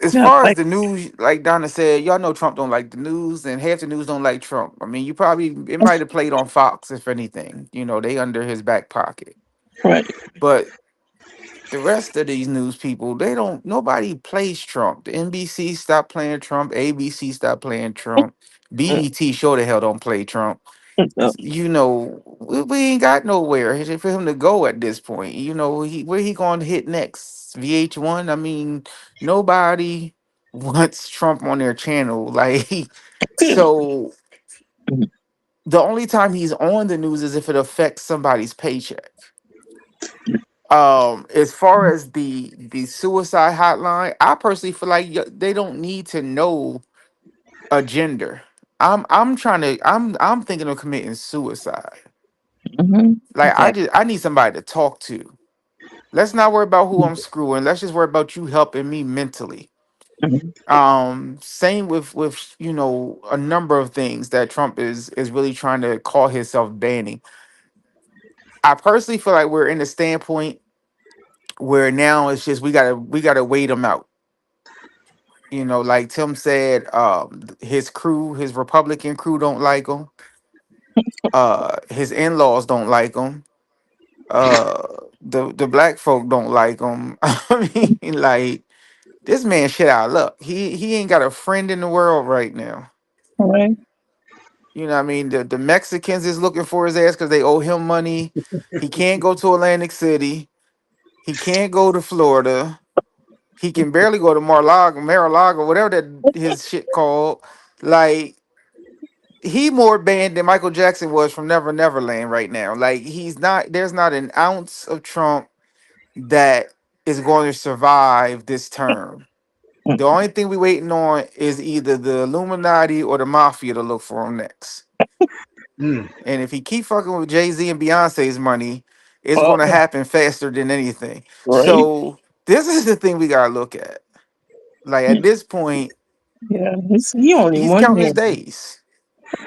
As Yeah, far as like the news, like Donna said, y'all know Trump don't like the news, and half the news don't like Trump. I mean, it might have played on Fox, if anything. You know, they under his back pocket. right. But the rest of these news people, they don't. Nobody plays Trump. The NBC stopped playing Trump. ABC stopped playing Trump. BET sure the hell don't play Trump. No, You know, we ain't got nowhere for him to go at this point. You know, where he going to hit next? VH1. I mean, nobody wants Trump on their channel. Like, so the only time he's on the news is if it affects somebody's paycheck. As far as the suicide hotline, I personally feel like they don't need to know a gender. I'm thinking of committing suicide. mm-hmm. Like Exactly. I need somebody to talk to. Let's not worry about who I'm screwing. Let's just worry about you helping me mentally. Mhm. Same with a number of things that Trump is really trying to call himself banning. I personally feel like we're in the standpoint where now it's just we gotta wait him out. You know, like Tim said, his crew, his Republican crew don't like him. His in-laws don't like him. Uh the black folk don't like him. I mean, like this man shit out of luck. He ain't got a friend in the world right now. Right. You know what I mean? The Mexicans is looking for his ass because they owe him money. He can't go to Atlantic City. He can't go to Florida. He can barely go to Mar-a-Lago, whatever that his shit called. Like he more banned than Michael Jackson was from Never Neverland right now. Like he's not. There's not an ounce of Trump that is going to survive this term. The only thing we waiting on is either the Illuminati or the mafia to look for him next. Mm. And if he keep fucking with Jay-Z and Beyonce's money, it's Oh, gonna happen faster than anything. right. So this is the thing we gotta look at. Like at this point, Yeah. He only he's one counting his man. days.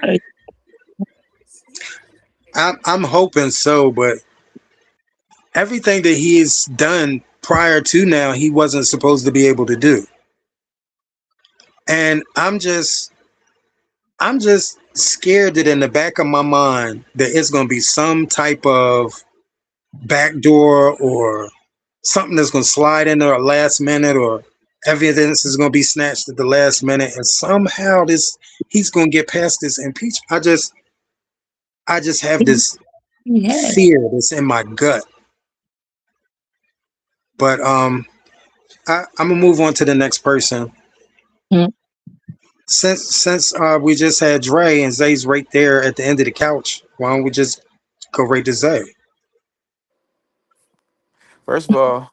Right. I'm hoping so, but everything that he's done prior to now, he wasn't supposed to be able to do. And I'm just scared that in the back of my mind that it's going to be some type of backdoor or something that's going to slide in there at last minute, or evidence is going to be snatched at the last minute, and somehow he's going to get past this impeachment. I just have this He had. fear that's in my gut. But I'm gonna move on to the next person. Mm. Since we just had Dre and Zay's right there at the end of the couch, why don't we just go right to Zay? First of all,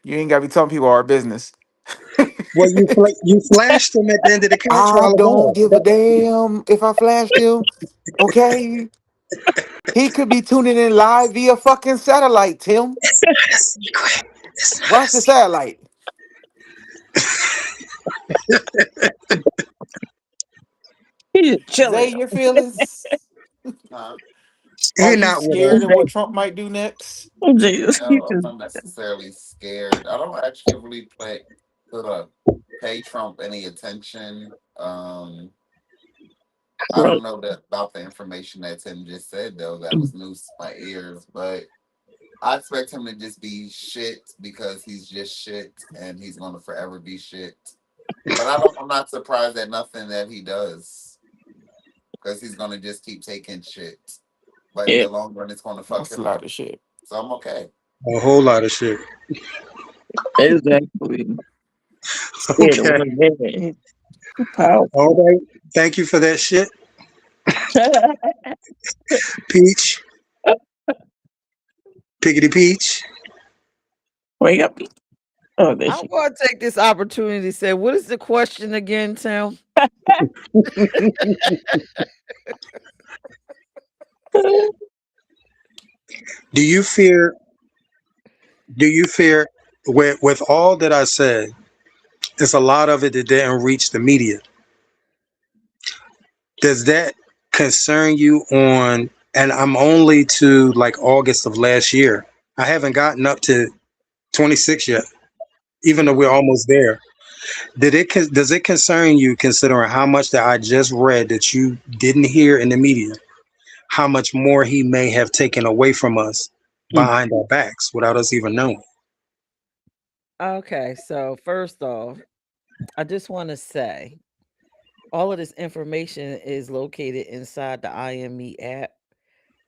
you ain't gotta be telling people our business. Well, you flashed him at the end of the couch I while don't ago. give a damn if I flashed him. Okay. He could be tuning in live via fucking satellite, Tim. It's not a secret. It's not a Watch the secret. satellite. He's Zay, chilling. your feelings? Huh? Are He you not with scared us. of what Trump might do next? Oh, Jesus. He No, just I'm not necessarily scared. I don't actually really pay Trump any attention. I right. don't know that about the information that Tim just said though. That was news to my ears, but I expect him to just be shit because he's just shit and he's gonna forever be shit. But I'm not surprised at nothing that he does because he's gonna just keep taking shit. But in Yeah. the long run, it's gonna fuck That's a him lot up. of shit. So I'm okay. A whole lot of shit. Exactly. Scared of Okay. one man. He's too powerful. All right. Thank you for that shit, Peach. Piggity Peach. Wake up. Oh, there I'm she going to take this opportunity to say, what is the question again, Tim? Do you fear? Do you fear? With all that I said, it's a lot of it that didn't reach the media. Does that concern you on and I'm only to like August of last year. I haven't gotten up to 26 yet, even though we're almost there. Does it concern you, considering how much that I just read that you didn't hear in the media, how much more he may have taken away from us behind our backs without us even knowing? Okay, so first off, I just want to say all of this information is located inside the IME app.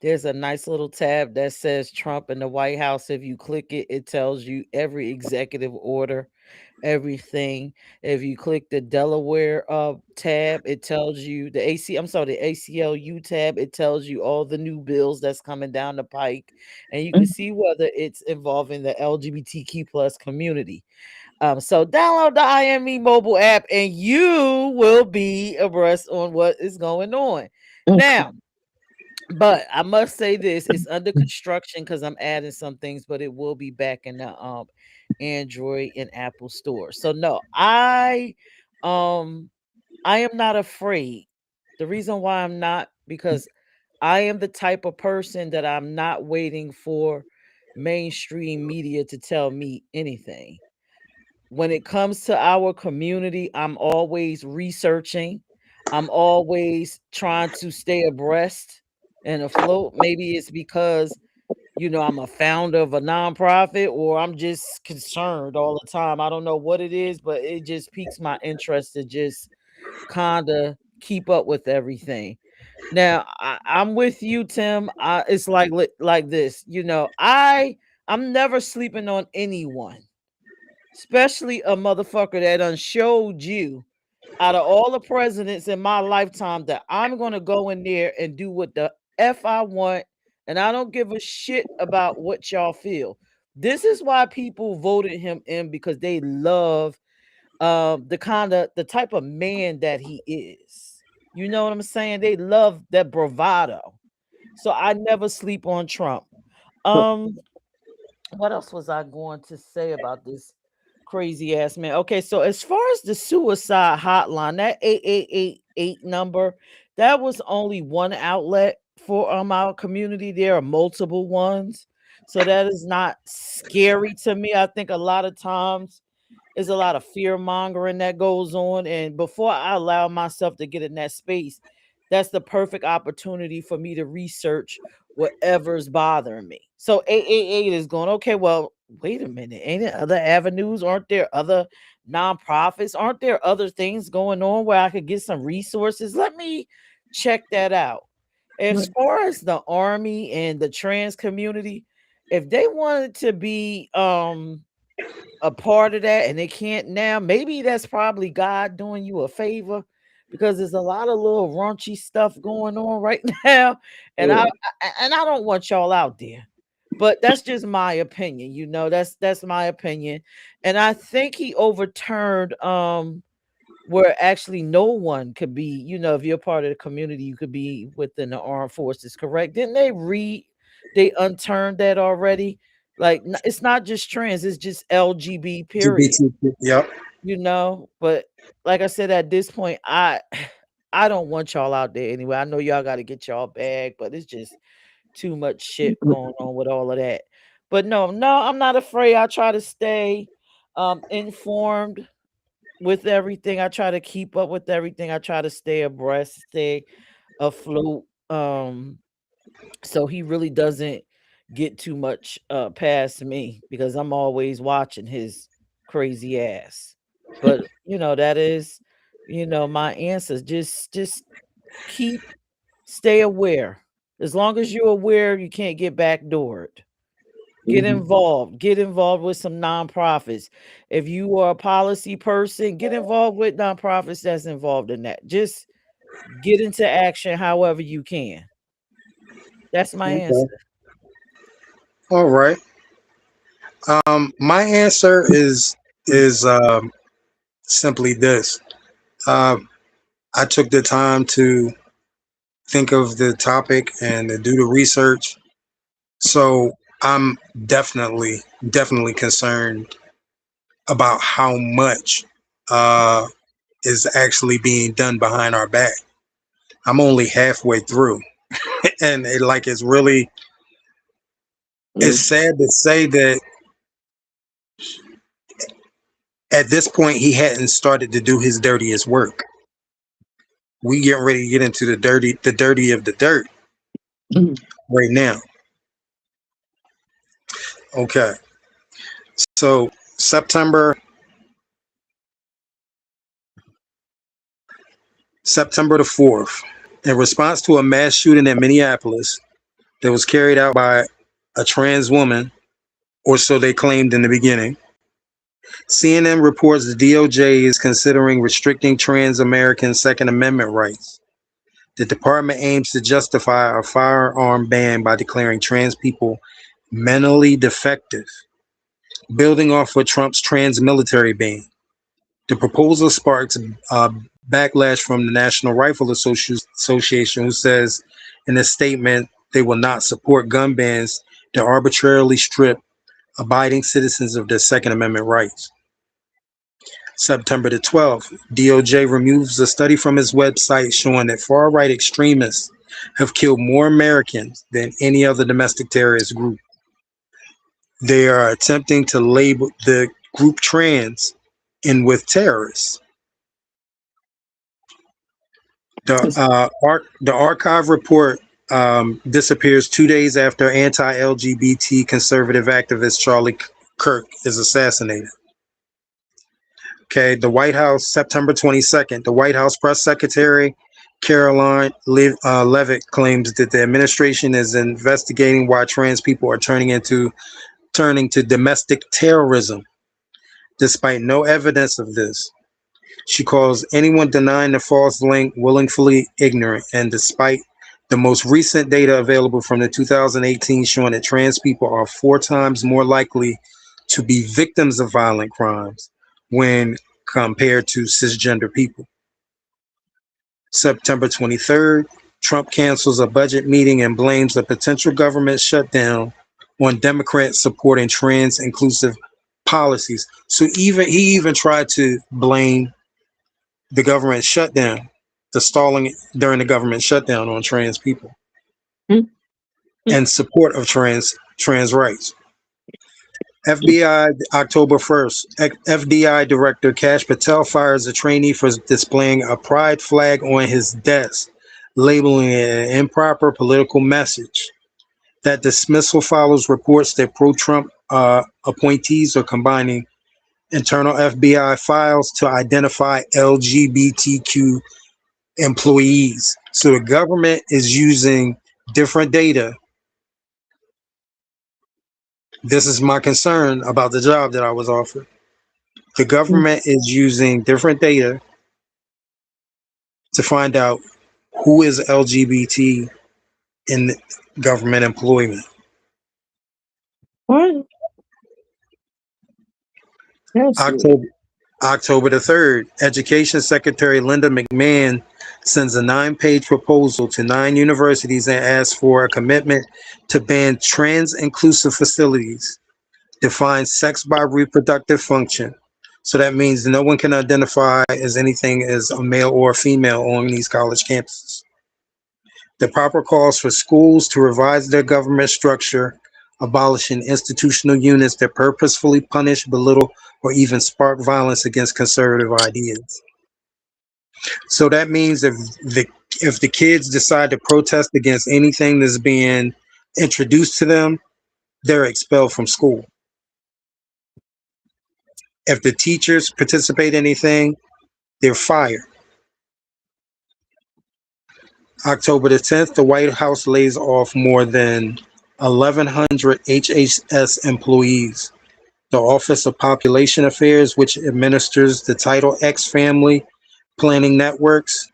There's a nice little tab that says Trump and the White House. If you click it, it tells you every executive order, everything. If you click the Delaware tab, it tells you the ACLU tab, it tells you all the new bills that's coming down the pike. And you can see whether it's involving the LGBTQ plus community. So download the IME mobile app and you will be abreast on what is going on. Now, but I must say this, it's under construction because I'm adding some things, but it will be back in the Android and Apple store. So no, um I am not afraid. The reason why I'm not, because I am the type of person that I'm not waiting for mainstream media to tell me anything. When it comes to our community, I'm always researching. I'm always trying to stay abreast and afloat. Maybe it's because, I'm a founder of a nonprofit, or I'm just concerned all the time. I don't know what it is, but it just piques my interest to just kind of keep up with everything. Now, I'm with you, Tim. It's like this, I'm never sleeping on anyone, especially a motherfucker that done showed you out of all the presidents in my lifetime that I'm going to go in there and do what the F I want. And I don't give a shit about what y'all feel. This is why people voted him in, because they love the type of man that he is. You know what I'm saying? They love that bravado. So I never sleep on Trump. Um, what else was I going to say about this crazy ass man? Okay, so as far as the suicide hotline, that 8888 number, that was only one outlet for our community. There are multiple ones. So that is not scary to me. I think a lot of times there's a lot of fear mongering that goes on. And before I allow myself to get in that space, that's the perfect opportunity for me to research whatever's bothering me. So 888 is going, okay, well, wait a minute. Ain't there other avenues? Aren't there other nonprofits? Aren't there other things going on where I could get some resources? Let me check that out. As far as the army and the trans community, if they wanted to be a part of that and they can't now, maybe that's probably God doing you a favor, because there's a lot of little raunchy stuff going on right now, and I don't want y'all out there. But that's just my opinion, that's my opinion. And I think he overturned where actually no one could be, if you're part of the community, you could be within the armed forces, correct? Didn't they unturned that already? Like, it's not just trans, it's just LGB period, GBT, yep. but like I said, at this point, I don't want y'all out there anyway. I know y'all got to get y'all bag, but it's just too much shit going on with all of that. But no, I'm not afraid. I try to stay informed with everything. I try to keep up with everything. I try to stay abreast, stay afloat. So he really doesn't get too much past me, because I'm always watching his crazy ass. But that is, my answer. Just stay aware. As long as you're aware, you can't get backdoored. Get involved. Get involved with some nonprofits. If you are a policy person, get involved with nonprofits that's involved in that. Just get into action however you can. That's my Okay. answer. All right. My answer is simply this. Um, I took the time to think of the topic and to do the research. So I'm definitely concerned about how much uh, is actually being done behind our back. I'm only halfway through. And it's really, it's sad to say that at this point he hadn't started to do his dirtiest work. We getting ready to get into the dirty of the dirt right now. Okay. So September the 4th, in response to a mass shooting in Minneapolis that was carried out by a trans woman, or so they claimed in the beginning, CNN reports the DOJ is considering restricting trans American Second Amendment rights. The department aims to justify a firearm ban by declaring trans people mentally defective, building off of Trump's trans military ban. The proposal sparks backlash from the National Rifle Association, who says in a statement they will not support gun bans that arbitrarily strip abiding citizens of their Second Amendment rights. September the 12th, DOJ removes a study from its website showing that far-right extremists have killed more Americans than any other domestic terrorist group. They are attempting to label the group trans in with terrorists. The archive report disappears 2 days after anti-LGBT conservative activist Charlie Kirk is assassinated. Okay, the White House, September 22nd, the White House press secretary, Caroline Leavitt, claims that the administration is investigating why trans people are turning to domestic terrorism, despite no evidence of this. She calls anyone denying the false link willfully ignorant, and despite the most recent data available from the 2018 showing that trans people are 4 times more likely to be victims of violent crimes when compared to cisgender people. September 23rd, Trump cancels a budget meeting and blames a potential government shutdown on Democrats supporting trans inclusive policies. So he even tried to blame the government shutdown, the stalling during the government shutdown, on trans people and support of trans rights. FBI, October 1st, FBI Director Kash Patel fires a trainee for displaying a pride flag on his desk, labeling it an improper political message. That dismissal follows reports that pro-Trump appointees are combining internal FBI files to identify LGBTQ employees. So the government is using different data. This is my concern about the job that I was offered. The government is using different data to find out who is LGBT in government employment. What? October the 3rd, Education Secretary Linda McMahon sends a 9-page proposal to 9 universities and asks for a commitment to ban trans-inclusive facilities, define sex by reproductive function. So that means no one can identify as anything as a male or a female on these college campuses. The proper calls for schools to revise their government structure, abolishing institutional units that purposefully punish, belittle, or even spark violence against conservative ideas. So that means if the kids decide to protest against anything that's being introduced to them, they're expelled from school. If the teachers participate in anything, they're fired. October the 10th, the White House lays off more than 1,100 HHS employees. The Office of Population Affairs, which administers the Title X family planning networks,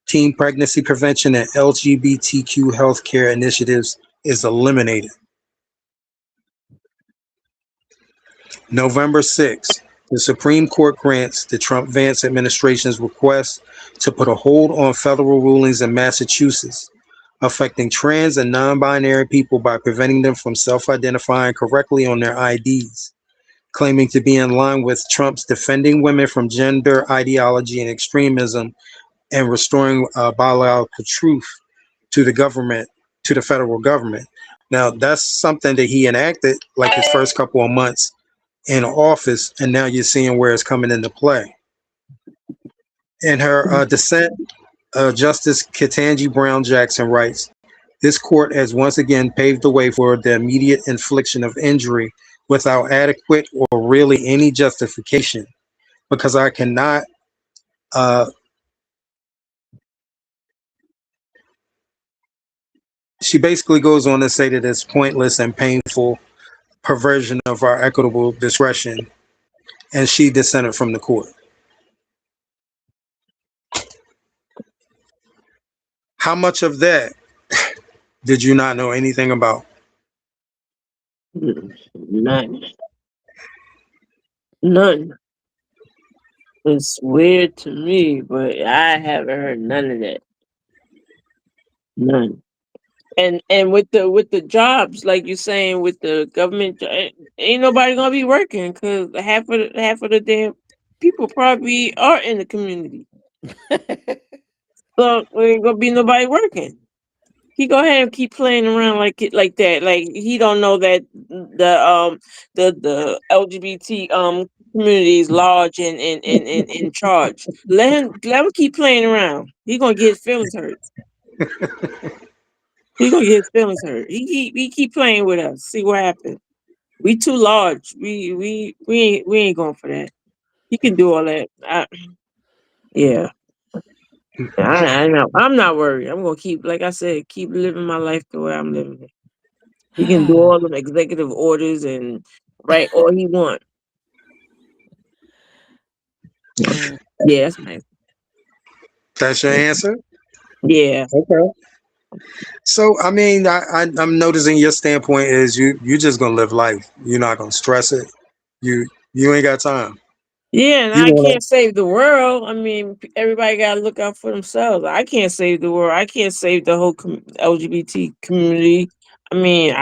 teen pregnancy prevention, and LGBTQ healthcare initiatives, is eliminated. November 6th, the Supreme Court grants the Trump-Vance administration's request to put a hold on federal rulings in Massachusetts affecting trans and non-binary people by preventing them from self-identifying correctly on their IDs, claiming to be in line with Trump's defending women from gender ideology and extremism and restoring biological truth to the government, to the federal government. Now, that's something that he enacted like his first couple of months in office, and now you're seeing where it's coming into play. In her dissent, Justice Ketanji Brown Jackson writes, "This court has once again paved the way for the immediate infliction of injury without adequate or really any justification, because I cannot she basically goes on to say that it's pointless and painful perversion of our equitable discretion, and she dissented from the court." How much of that did you not know anything about? None. None. It's weird to me, but I haven't heard none of that. None. And with the jobs, like you're saying, with the government, ain't nobody gonna be working because half of the damn people probably are in the community. So there ain't gonna be nobody working. He go ahead and keep playing around like that. Like he don't know that the LGBT community is large and in charge. Let him keep playing around. He gonna get his feelings hurt. He gonna get his feelings hurt. He keep playing with us. See what happens. We too large. We ain't going for that. He can do all that. Yeah. I know. I'm not worried. I'm gonna keep, like I said, keep living my life the way I'm living it. He can do all them executive orders and write all he want. Yeah, that's nice. That's your answer? Yeah. Okay. So, I mean, I'm noticing your standpoint is you just gonna live life. You're not gonna stress it. You ain't got time. Yeah, and You I wanna can't save the world. I mean, everybody gotta look out for themselves. I can't save the world. I can't save the whole LGBT community. I mean,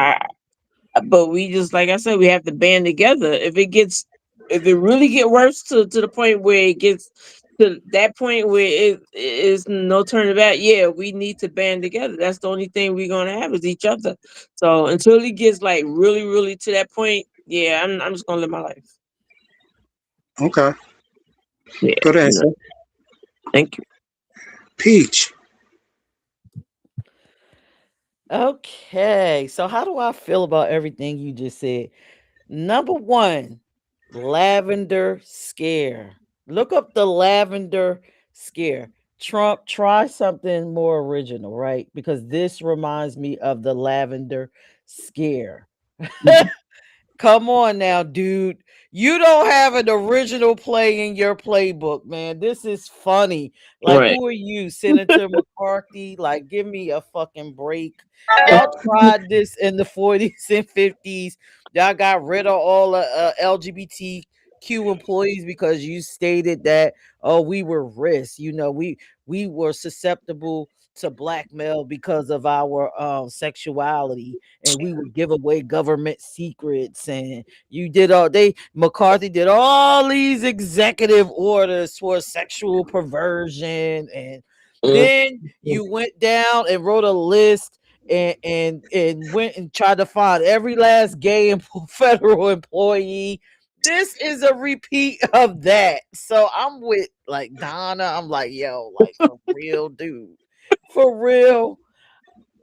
but we just, like I said, we have to band together. If it really get worse to the point where it gets to that point where it is no turning back, yeah, we need to band together. That's the only thing we're gonna have is each other. So until it gets like really, really to that point, yeah, I'm just gonna live my life. Okay. Yeah. Good answer. Thank you. Peach. Okay, so how do I feel about everything you just said? Number one, lavender scare. Look up the lavender scare. Trump, try something more original, right? Because this reminds me of the lavender scare. Come on now, dude. You don't have an original play in your playbook, man. This is funny. Like, Right. who are you, Senator McCarthy? Like, give me a fucking break. Y'all tried this in the 40s and 50s. Y'all got rid of all the LGBTQ employees because you stated that, oh, we were risk. We were susceptible to blackmail because of our sexuality, and we would give away government secrets, and McCarthy did all these executive orders for sexual perversion, and then you went down and wrote a list and went and tried to find every last gay federal employee. This is a repeat of that. So I'm with like Donna. I'm like, yo, like for real, dude. For real.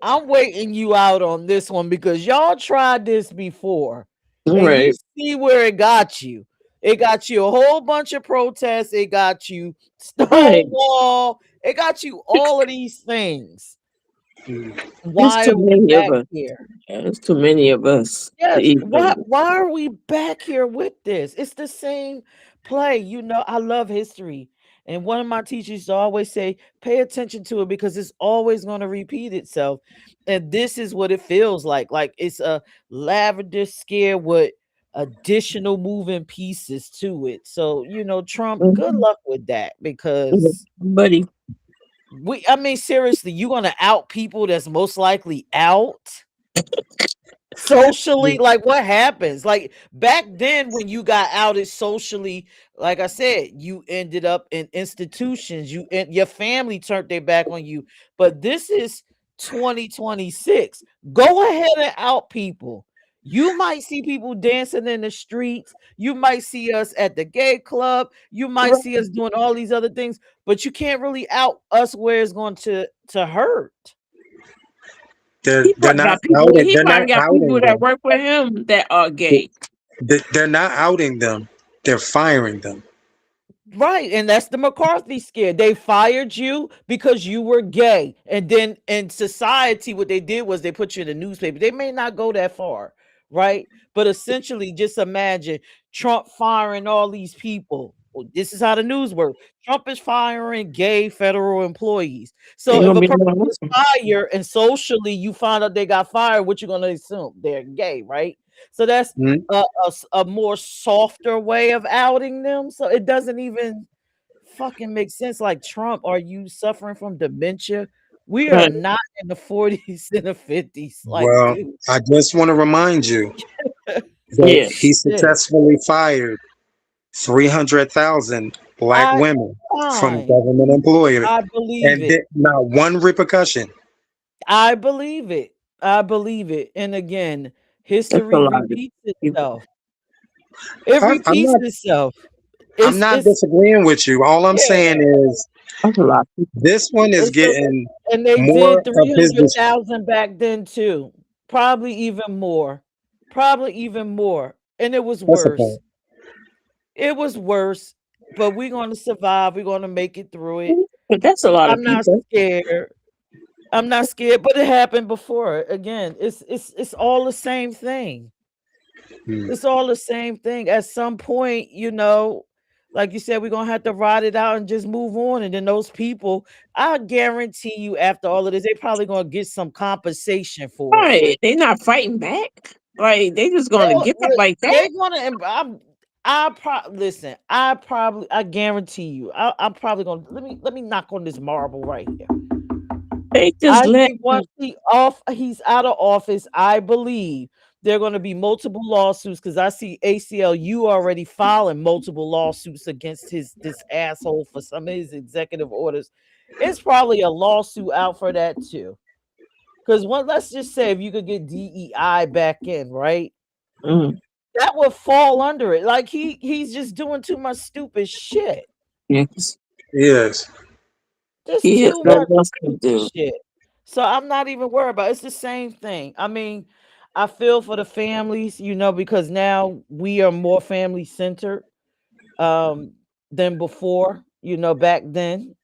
I'm waiting you out on this one because y'all tried this before and you Right. see where it got you. It got you a whole bunch of protests. It got you Right. Stonewall. It got you all of these things. There's Why too are we many of back us. here? There's too many of us to Yes. Why even. why are we back here with this? It's the same play. I love history. And one of my teachers used to always say, pay attention to it because it's always going to repeat itself. And this is what it feels like. Like it's a lavender scare with additional moving pieces to it. So, Trump, good luck with that because Buddy. I mean, seriously, you gonna out people that's most likely out? Socially, like what happens? Like back then when you got outed socially, like I said, you ended up in institutions, your family turned their back on you. But this is 2026. Go ahead and out people. You might see people dancing in the streets. You might see us at the gay club. You might Right. see us doing all these other things, but you can't really out us where it's going to hurt. He They're probably not got people. outing. He They're not probably got people outing that them. work for him that are gay. They're not outing them. They're firing them. Right, and that's the McCarthy scare. They fired you because you were gay, and then in society, what they did was they put you in the newspaper. They may not go that far, right? But essentially, just imagine Trump firing all these people. Well, this is how the news works. Trump is firing gay federal employees. So Ain't if gonna a be person no is fired and socially you find out they got fired, what you're gonna assume? They're gay, right? So that's Mhm. a more softer way of outing them. So it doesn't even fucking make sense. Like, Trump, are you suffering from dementia? We are right. not in the 40s and the 50s. Like, Well, dude, I just want to remind you that Yeah. he shit. successfully fired 300,000 black I women from fine. government employment, I believe and it. did not one repercussion. I believe it. I believe it. And again, That's a history lot of repeats people. itself. It I'm repeats not. itself. I'm It's not it's disagreeing with you. All I'm yeah. saying is That's a lot of people. this one is It's a, getting and they more did of his. 300,000 back then too. Probably even more. Probably even more. And it was That's the worse. point. It was worse, but we're going to survive. We're going to make it through it. But that's a lot of I'm not people. scared. I'm not scared, but it happened before. Again, it's all the same thing. Hmm. It's all the same thing. At some point, like you said, we're gonna have to ride it out and just move on. And then those people, I guarantee you, after all of this, they probably gonna get some compensation for it. Right. They not fighting back. Like they just gonna give up like that. They're gonna. Listen. I guarantee you. I'm probably gonna let me knock on this marble right here. They just I let think once he's out of office, I believe there are going to be multiple lawsuits because I see ACLU already filing multiple lawsuits against this asshole for some of his executive orders. It's probably a lawsuit out for that too. Because let's just say if you could get DEI back in, right? mm, That would fall under it. Like he's just doing too much stupid shit. yes. Yes. Just He has too much nothing else to stupid do. shit. So I'm not even worried about it. It's the same thing. I mean, I feel for the families, because now we are more family centered um than before, back then.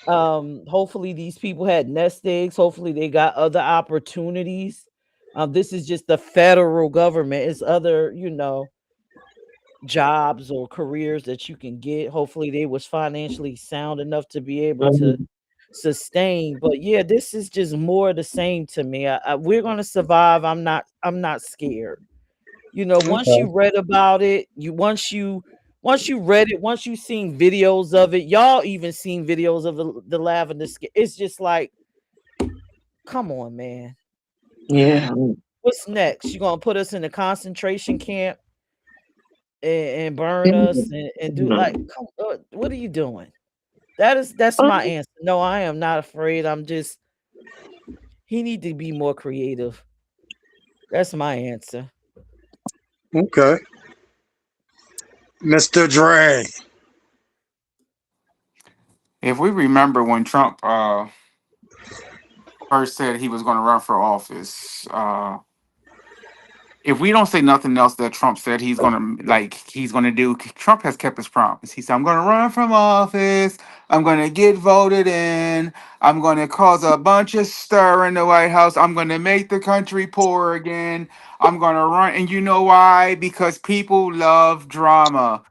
Hopefully these people had nest eggs. Hopefully they got other opportunities. This is just the federal government. It's other, jobs or careers that you can get. Hopefully they was financially sound enough to be able to Mhm. sustain. But yeah, this is just more of the same to me. We're gonna survive. I'm not scared. Once Okay. you read about it, once you read it, once you seen videos of it, y'all even seen videos of the lavender skin. It's just like, come on, man. Yeah. What's next? You gonna put us in a concentration camp and burn us Mhm. and do like, what are you doing? That's my answer. No, I am not afraid. I'm just he need to be more creative. That's my answer. Okay. Mr. Dre. If we remember when Trump first said he was going to run for office, if we don't say nothing else that Trump said he's gonna do, Trump has kept his promise. He said, "I'm gonna run from office. I'm gonna get voted in. I'm gonna cause a bunch of stir in the White House. I'm gonna make the country poor again. I'm gonna run." And you know why? Because people love drama.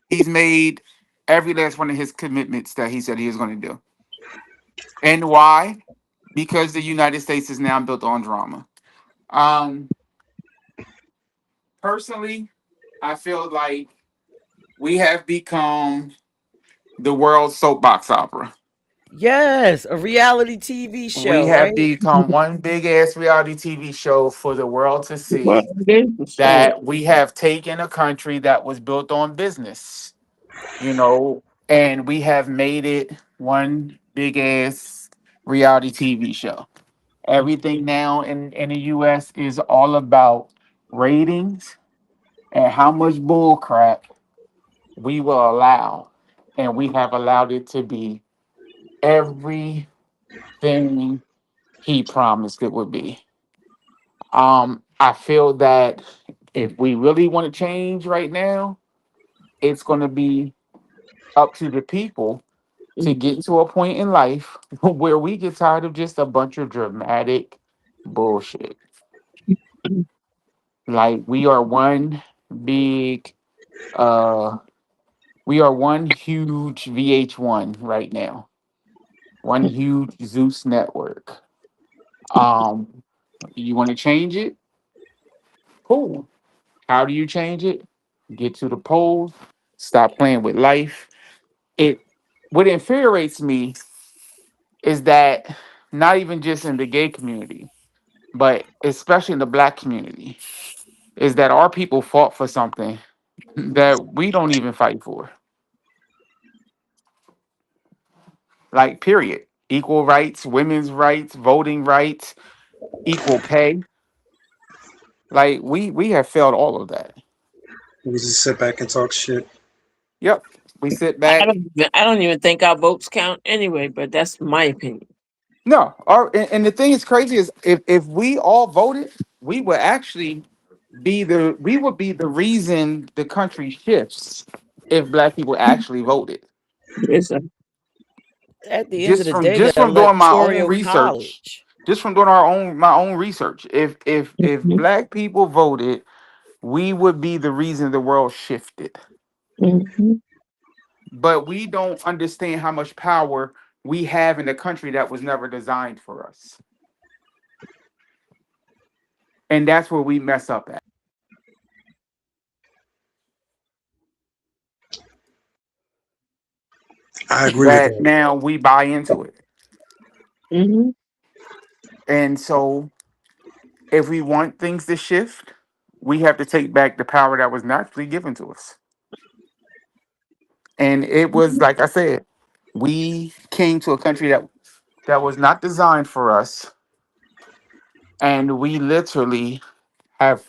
He's made every last one of his commitments that he said he was going to do. And why? Because the United States is now built on drama. Um, Personally, I feel like we have become the world's soapbox opera. Yes, a reality TV We show, have right? become one big ass reality TV show for the world to Well, see it is for sure. that we have taken a country that was built on business, and we have made it one big ass reality TV show. Everything now in the US is all about ratings and how much bull crap we will allow. And we have allowed it to be everything he promised it would be. I feel that if we really want to change right now, it's going to be up to the people to get to a point in life where we get tired of just a bunch of dramatic bullshit. Like big uh we are one huge VH1 right now. One huge Zeus network. Um you want to change it? Cool. How do you change it? Get to the polls, stop playing with life. It what infuriates me is that not even just in the gay community, but especially in the black community, is that our people fought for something that we don't even fight for. Like, period. Equal rights, women's rights, voting rights, equal pay. Like, we have failed all of that. We just sit back and talk shit. Yep. We sit I back. don't. I don't even think our votes count anyway. But that's my opinion. No, and the thing is crazy is if we all voted, we would actually we would be the reason the country shifts if black people actually voted. It's a, At the end of the day, the Just from doing my own electoral research, college. just from doing my own research, if black people voted, we would be the reason the world shifted. Mhm. But we don't understand how much power we have in a country that was never designed for us. And that's where we mess up at. I agree with That that. now we buy into it. Mhm. And so if we want things to shift, we have to take back the power that was naturally given to us. And it was like I said, we came to a country that was not designed for us, and we literally have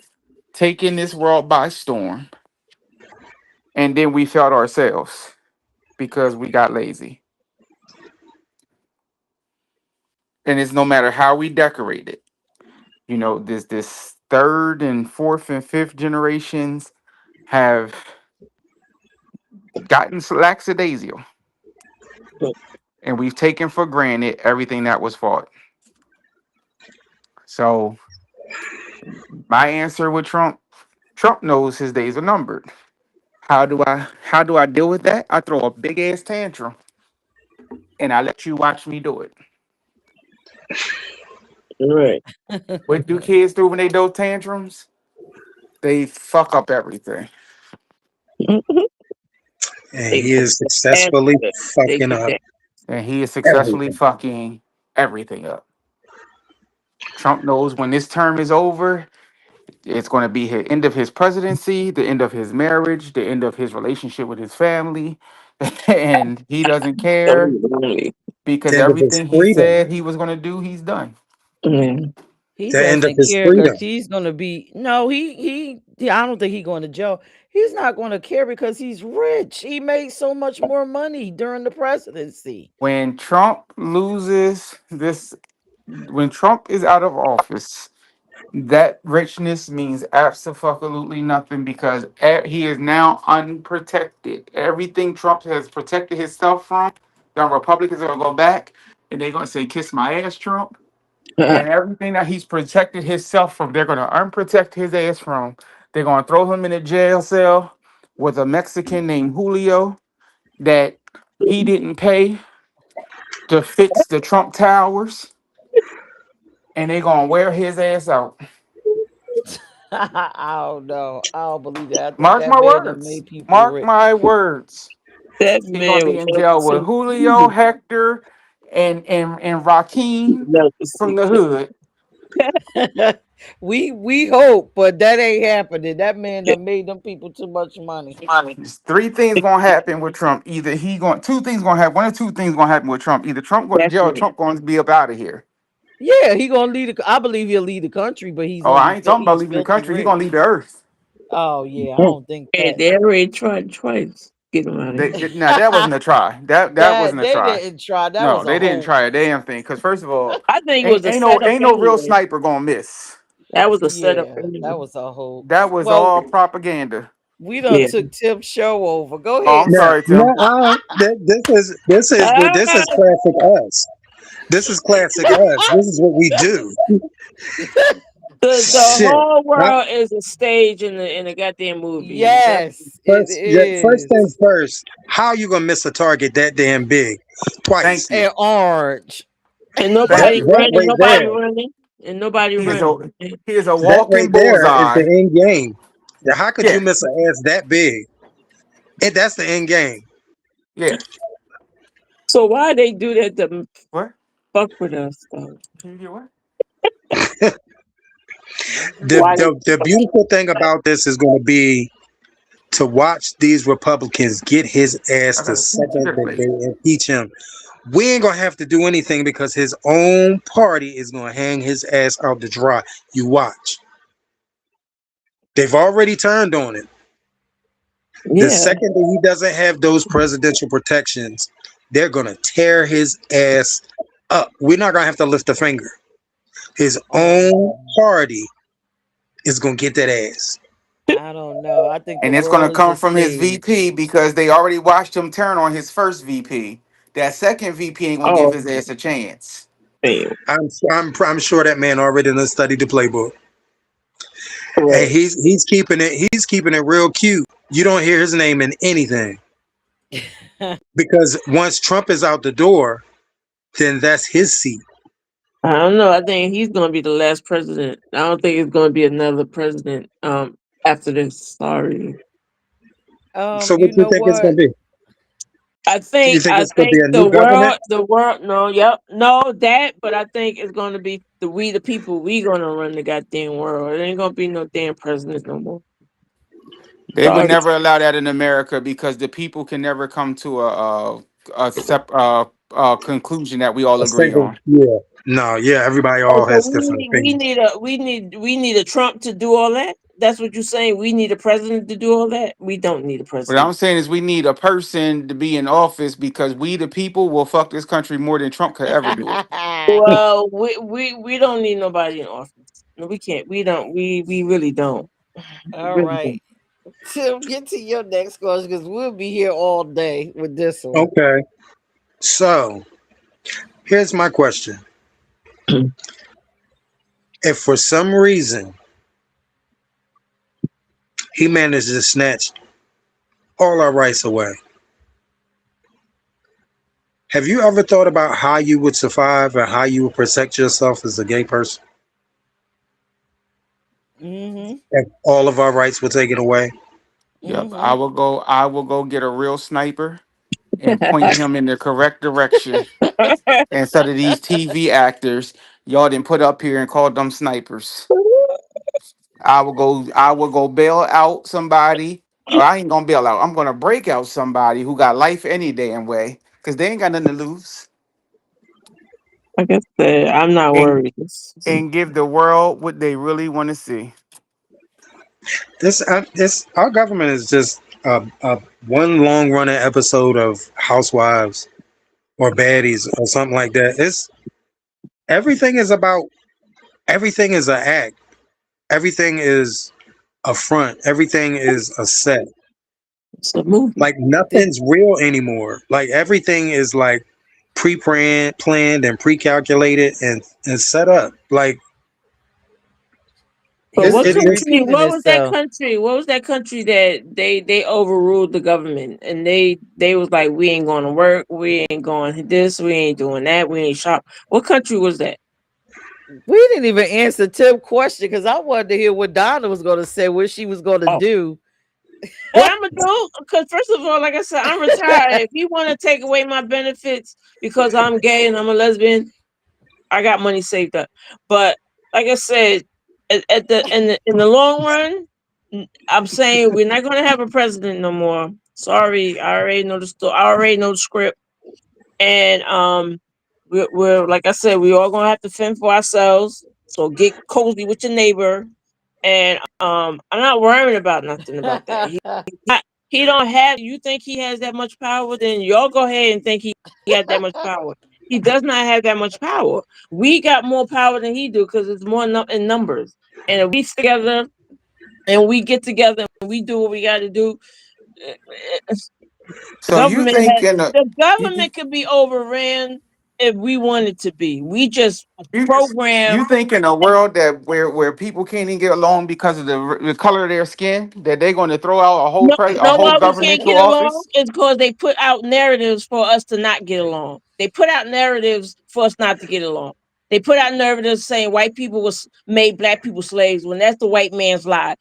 taken this world by storm, and then we failed ourselves because we got lazy. And it's no matter how we decorate it. You know, this third and fourth and fifth generations have gotten lackadaisical, and we've taken for granted everything that was fought. So my answer with Trump knows his days are numbered. How do I deal with that? I throw a big ass tantrum and I let you watch me do it. Right. What do kids do when they do tantrums? They fuck up everything. Mhm. And They he is and successfully they fucking get up that. And he is successfully everything. fucking everything up. Trump knows when this term is over, it's going to be the end of his presidency, the end of his marriage, the end of his relationship with his family. And he doesn't care Only. because The end of his everything he freedom. said he was going to do, he's done. Mm. He The end of doesn't his care because freedom. he's gonna be no. I don't think he's going to jail. He's not going to care because he's rich. He made so much more money during the presidency. When Trump loses this, when Trump is out of office, that richness means absolutely nothing because he is now unprotected. Everything Trump has protected himself from, the Republicans are going to go back and they're going to say, "Kiss my ass, Trump." And everything that he's protected himself from, they're going to unprotect his ass from. They're going to throw him in a jail cell with a Mexican named Julio that he didn't pay to fix the Trump towers, and they're going to wear his ass out. I don't know. I don't believe that. I think Mark that my man done words. made people Mark rich. my words. That He's going to man be was in never jail with so Julio, Hector, and Raheem never from see the hood. We hope, but that ain't happening. That man done made them people too much money. There's three things gonna happen with Trump. Either he going two things gonna happen. One or two things gonna happen with Trump. Either Trump going to That's jail, or it. Trump going to be up out of here. Yeah, he gonna lead. I believe he'll lead the country, but he's Oh, gonna I be. ain't talking about He's leaving the filthy country. He gonna leave rich. the earth. Oh yeah, I don't think Hey, that. they already tried twice. Get him out of here. Now that wasn't a try. That That wasn't a they try. didn't try. That No, was a they didn't hoax. try a damn thing. Because first of all, I think it was a setup ain't no real anyway. sniper gonna miss. That was a setup Yeah, that anyway. was a That hoax. was Well, all propaganda. we done Yeah. took Tim's show over. Go Oh, ahead, I'm Now, sorry, Tim. no, this Ah, is classic us. This is classic us. This is what we do. the Shit. whole I, world is a stage in a goddamn movie. That's yes, it first things is. first. How you gonna miss a target that damn big Thank twice? you. And orange. and Thank nobody you. That running, right nobody there. running, and nobody He is a running. he is a That right walking there is the bullseye. end game. Now, how could you Yeah, miss an ass that big? And that's the end game. yeah. So why they do that to What? fuck with us though? Can you get what? The, Why the the they beautiful thing about this is going to be to watch these Republicans get his ass I the got a huge second dinner that plate. they impeach him. We ain't gonna have to do anything because his own party is gonna hang his ass out to dry. You watch. They've already turned on it. The Yeah. second that he doesn't have those presidential protections, they're gonna tear his ass up. We're not gonna have to lift a finger. His own party is gonna get that ass. I don't know. I think the And it's going to world is come a from his stage. VP because they already watched him turn on his first VP. That second VP ain't going to give Oh, his ass a chance. damn. I'm sure that man already done studied the playbook. And Correct. he's keeping it real cute. You don't hear his name in anything. Because once Trump is out the door, then that's his seat. I don't know. I think he's gonna be the last president. I don't think it's gonna be another president after this. Sorry. So what You you know think it's gonna what? be? You think I it's gonna be think a new government? the world no, yep, no that, but I think it's gonna be the people, we gonna run the goddamn world. It ain't gonna be no damn president no more. They would Sorry. never allow that in America because the people can never come to a conclusion that we all A agree single, on. yeah. No, yeah, everybody Oh, all so has different opinions. we need a Trump to do all that? That's what you're saying? We need a president to do all that? We don't need a What I'm president. saying is we need a person to be in office because we the people will fuck this country more than Trump could ever do it. Well, we don't need nobody in office. No, we can't. We don't. We really don't. We All really don't. right. Tim, get to your next question because we'll be here all day with this one. Okay. So here's my question. If for some reason he managed to snatch all our rights away, have you ever thought about how you would survive and how you would protect yourself as a gay person Mm-hmm. if all of our rights were taken away? Yep, Mm-hmm. I will go get a real sniper and point him in the correct direction instead of these TV actors y'all didn't put up here and called them snipers. I will go bail out somebody. Or I ain't gonna bail out. I'm gonna break out somebody who got life any damn way. Cause they ain't got nothing to lose. Like I said, I'm not And worried. give the world what they really want to see. This our government is just a one long running episode of Housewives or Baddies or something like that. It's everything is about everything is an act. Everything is a front. Everything is a set. It's a movie. Like nothing's real anymore. Like everything is like planned and pre-calculated and set up. Like But It it's what keep it's country? repeating What was that itself. country? What was that country that they overruled the government and they was like, we ain't going to work, we ain't going this, we ain't doing that, we ain't shop. What country was that? We didn't even answer Tim's question because I wanted to hear what Donna was going to say, what she was going to Oh, do. what I'm gonna do? Because first of all, like I said, I'm retired. If you want to take away my benefits because I'm gay and I'm a lesbian, I got money saved up. But like I said, in the long run, I'm saying we're not going to have a president no more. Sorry, I already know the story. I already know the script, and we're like I said, we all gonna have to fend for ourselves. So get cozy with your neighbor, and I'm not worrying about nothing about that. He don't have. You think he has that much power? Then y'all go ahead and think he got that much power. He does not have that much power. We got more power than he do because it's more in numbers. And if we together and we get together and we do what we got to do, eh, eh, So you think in a the you, government could be overran if we wanted to be. We just you program. you think in a world that where people can't even get along because of the color of their skin that they're going to throw out No, a know whole why we can't governmental get along? office? It's because they put out narratives for us to not get along. They put out narratives for us not to get along. They put out narratives saying white people was made black people slaves when that's the white man's lie.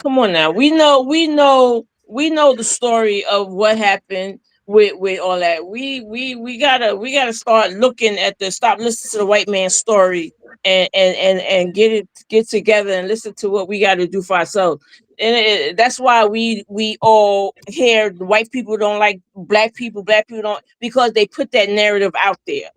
Come on now. We know the story of what happened with all that. We gotta start looking at the stop listening to the white man's story and get together and listen to what we gotta do for ourselves. And that's why we all hear the white people don't like black people don't because they put that narrative out there.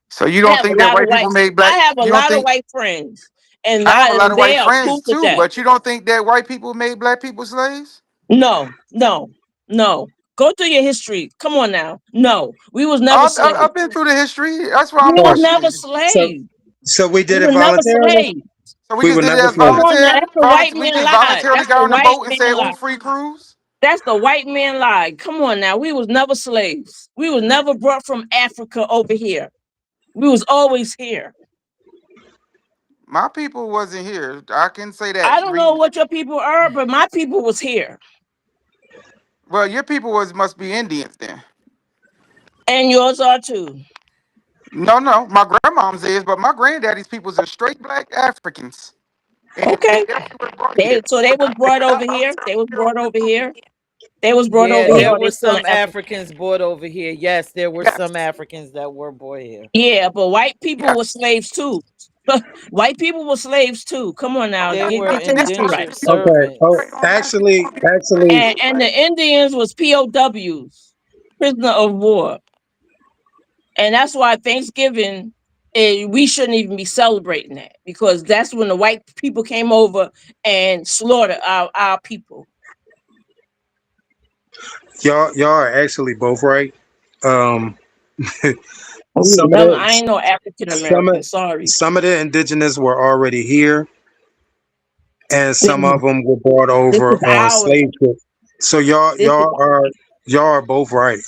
So you I don't have a think that lot of white white people made I black? have a You don't lot of think white friends and I have a lot of they white are friends cool with too? that. But you don't think that white people made black people slaves? No, no, no. Go through your history. Come on now. No, we was never I've slaves. been through the history. That's why We I'm was So, never questioning you. so, slaves. so we We did it were never voluntarily. slaves. So we We just were did it never as slaves. Come on now. That's the white We man just lie. voluntarily That's got the on the white boat and man said, lie. "Ooh, free cruise." That's the white man lie. Come on now. We was never slaves. We was never brought from Africa over here. We was always here. My people wasn't here. I can say that. I don't know what your people are, but my people was here. Well, your people was must be Indians then. And yours are too. No, no, my grandmom's is, but my granddaddy's peoples are straight black Africans, and they Okay. definitely were brought here. They was brought over here. They was brought over here. They was brought Yeah, over Oh, here there or they were still in some Africa. Africans brought over here. Yes, there were Yes, some Africans that were brought here. Yeah, but white people were yes. slaves too. White people were slaves too. Come on now, They get were get your history right. indentured okay. Oh, servants. actually, And the Indians was POWs, prisoner of war, and that's why Thanksgiving. We shouldn't even be celebrating that because that's when the white people came over and slaughtered our people. y'all are actually both right. Um, We some of never. I the ain't no African some of American. Sorry. some of the indigenous were already here, and This, some of them were brought this over is on our slave land. ships. So This is y'all are both right.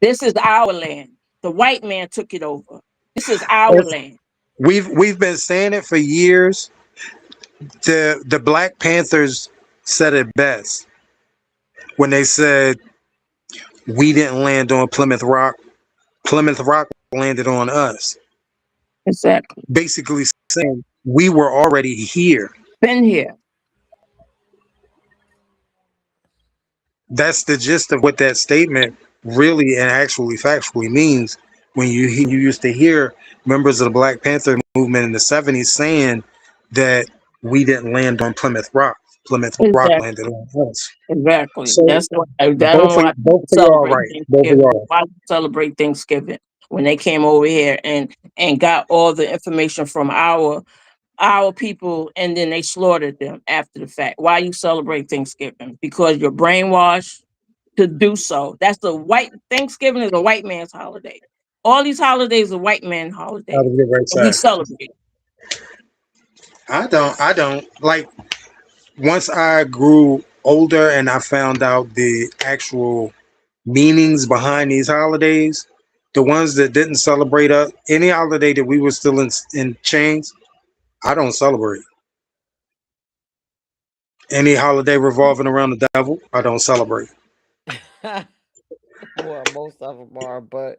this is our land. The white man took it over. This is our It's- land. we've been saying it for years. The Black Panthers said it best when they said we didn't land on Plymouth Rock. Plymouth Rock landed on us. Exactly. Basically saying we were already here. Been here. That's the gist of what that statement really and actually factually means. When you used to hear members of the Black Panther movement in the '70s saying that we didn't land on Plymouth Rock. Plymouth Rock Exactly. landed on us. Exactly. So That's why I don't know why both people of y'all are celebrate right. Both of Thanksgiving. y'all. Why we celebrate Thanksgiving when they came over here and got all the information from our people and then they slaughtered them after the fact. Why you celebrate Thanksgiving? Because you're brainwashed to do so. That's the white Thanksgiving is a white man's holiday. All these holidays are white man Out holidays. of the right And we side. celebrate. I don't like once I grew older and I found out the actual meanings behind these holidays, the ones that didn't celebrate us, any holiday that we were still in chains, I don't celebrate. Any holiday revolving around the devil, I don't celebrate. Well, most of them are, but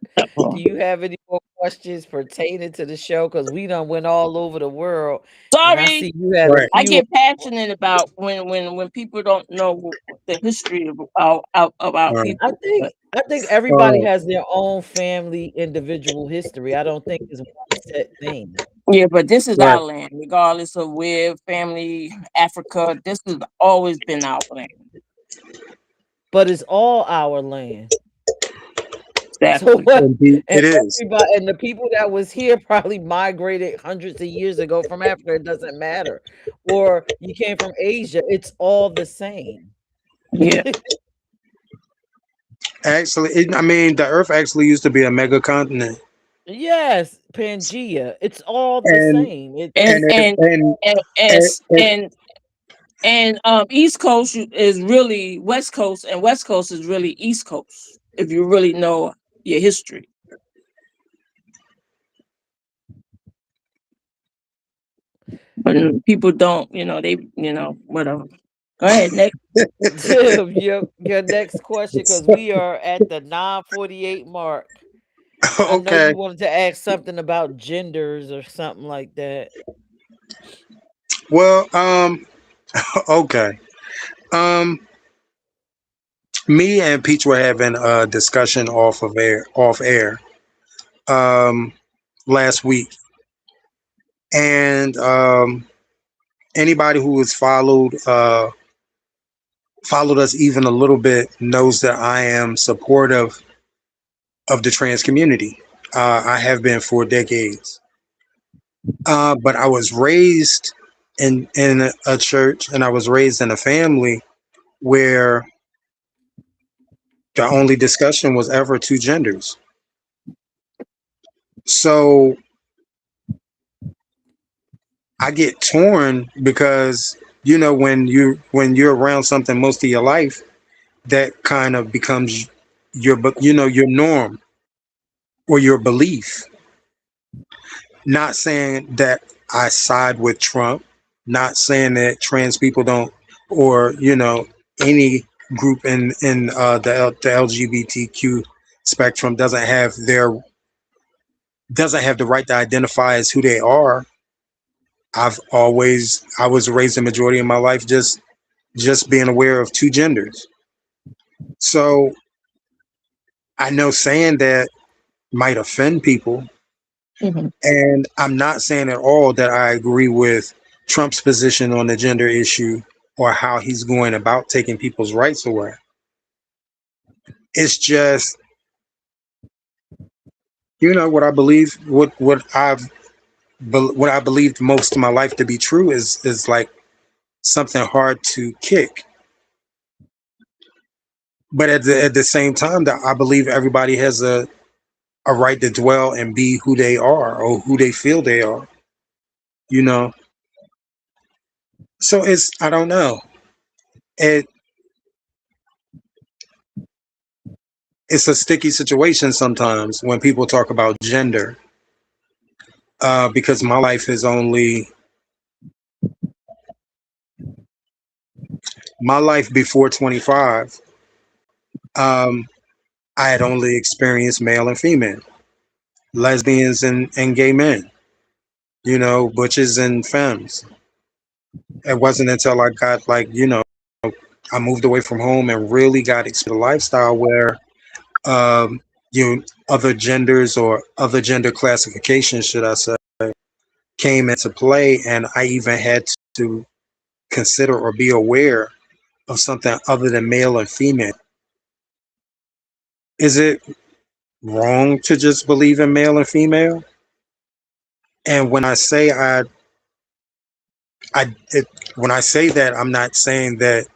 do you have any more questions pertaining to the show? Because we done went all over the world, and I Sorry, see you had a Right. I few. get passionate about when people don't know the history of our Um, I people. think But I think everybody uh, has their own family, individual history. I don't think it's one set thing. Yeah, but this is Right. our land, regardless of where family, Africa. This has always been our land. But it's all our land. So Exactly. what? Indeed, And it is. everybody and the people that was here probably migrated hundreds of years ago from Africa. It doesn't matter. Or you came from Asia. It's all the same. Yeah. Actually, I mean, the Earth actually used to be a mega continent, Yes, Pangea. It's all the and same. And and It's if, and and and and if, East Coast is really West Coast, and West Coast is really East Coast. If you really know your history, but people don't. They. Whatever. Go ahead, next. your next question because we are at the 9:48 mark. I know okay, you wanted to ask something about genders or something like that. well, okay, um, me and Peach were having a discussion off air, um, last week, and anybody who has followed us even a little bit knows that I am supportive of the trans community. I have been for decades. But I was raised in a church, and I was raised in a family where the only discussion was ever two genders. So I get torn because when you're around something most of your life, that kind of becomes your norm or your belief. Not saying that I side with Trump, not saying that trans people don't, or any group in the LGBTQ spectrum doesn't have the right to identify as who they are. I was raised the majority of my life just being aware of two genders. So I know saying that might offend people, Mhm. and I'm not saying at all that I agree with Trump's position on the gender issue or how he's going about taking people's rights away. It's just, what I believe, what I believed most of my life to be true is like something hard to kick. But at the same time, that I believe everybody has a right to dwell and be who they are or who they feel they are. You know, so I don't know. It it's a sticky situation sometimes when people talk about gender, because my life before 25. Um, I had only experienced male and female, lesbians and gay men, butches and femmes. It wasn't until I got I moved away from home and really got exposed to a lifestyle where um, other genders or other gender classifications, should I say, came into play, and I even had to consider or be aware of something other than male and female. Is it wrong to just believe in male and female? And when I say that, I'm not saying that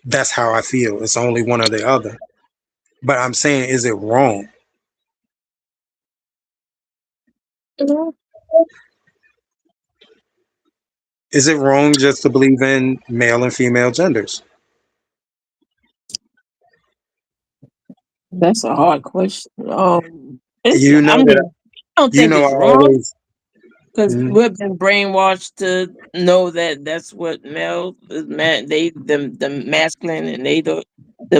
that's how I feel. It's only one or the other. But I'm saying, is it wrong? Mhm. Is it wrong just to believe in male and female genders? That's a hard question. It's. You know I that mean, I don't you think know it's I wrong always. because Mhm. we've been brainwashed to know that that's what male is man. They the masculine, and they the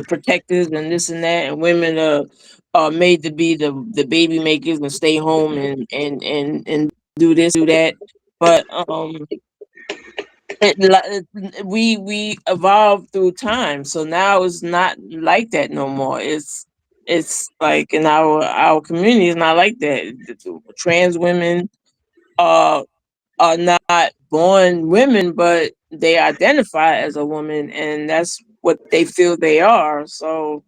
protectors and this and that, and women are made to be the baby makers and stay home and do this, do that. But we evolved through time, so now it's not like that no more. It's like in our community, it's not like that. The trans women. are are not born women, but they identify as a woman, and that's what they feel they are. So,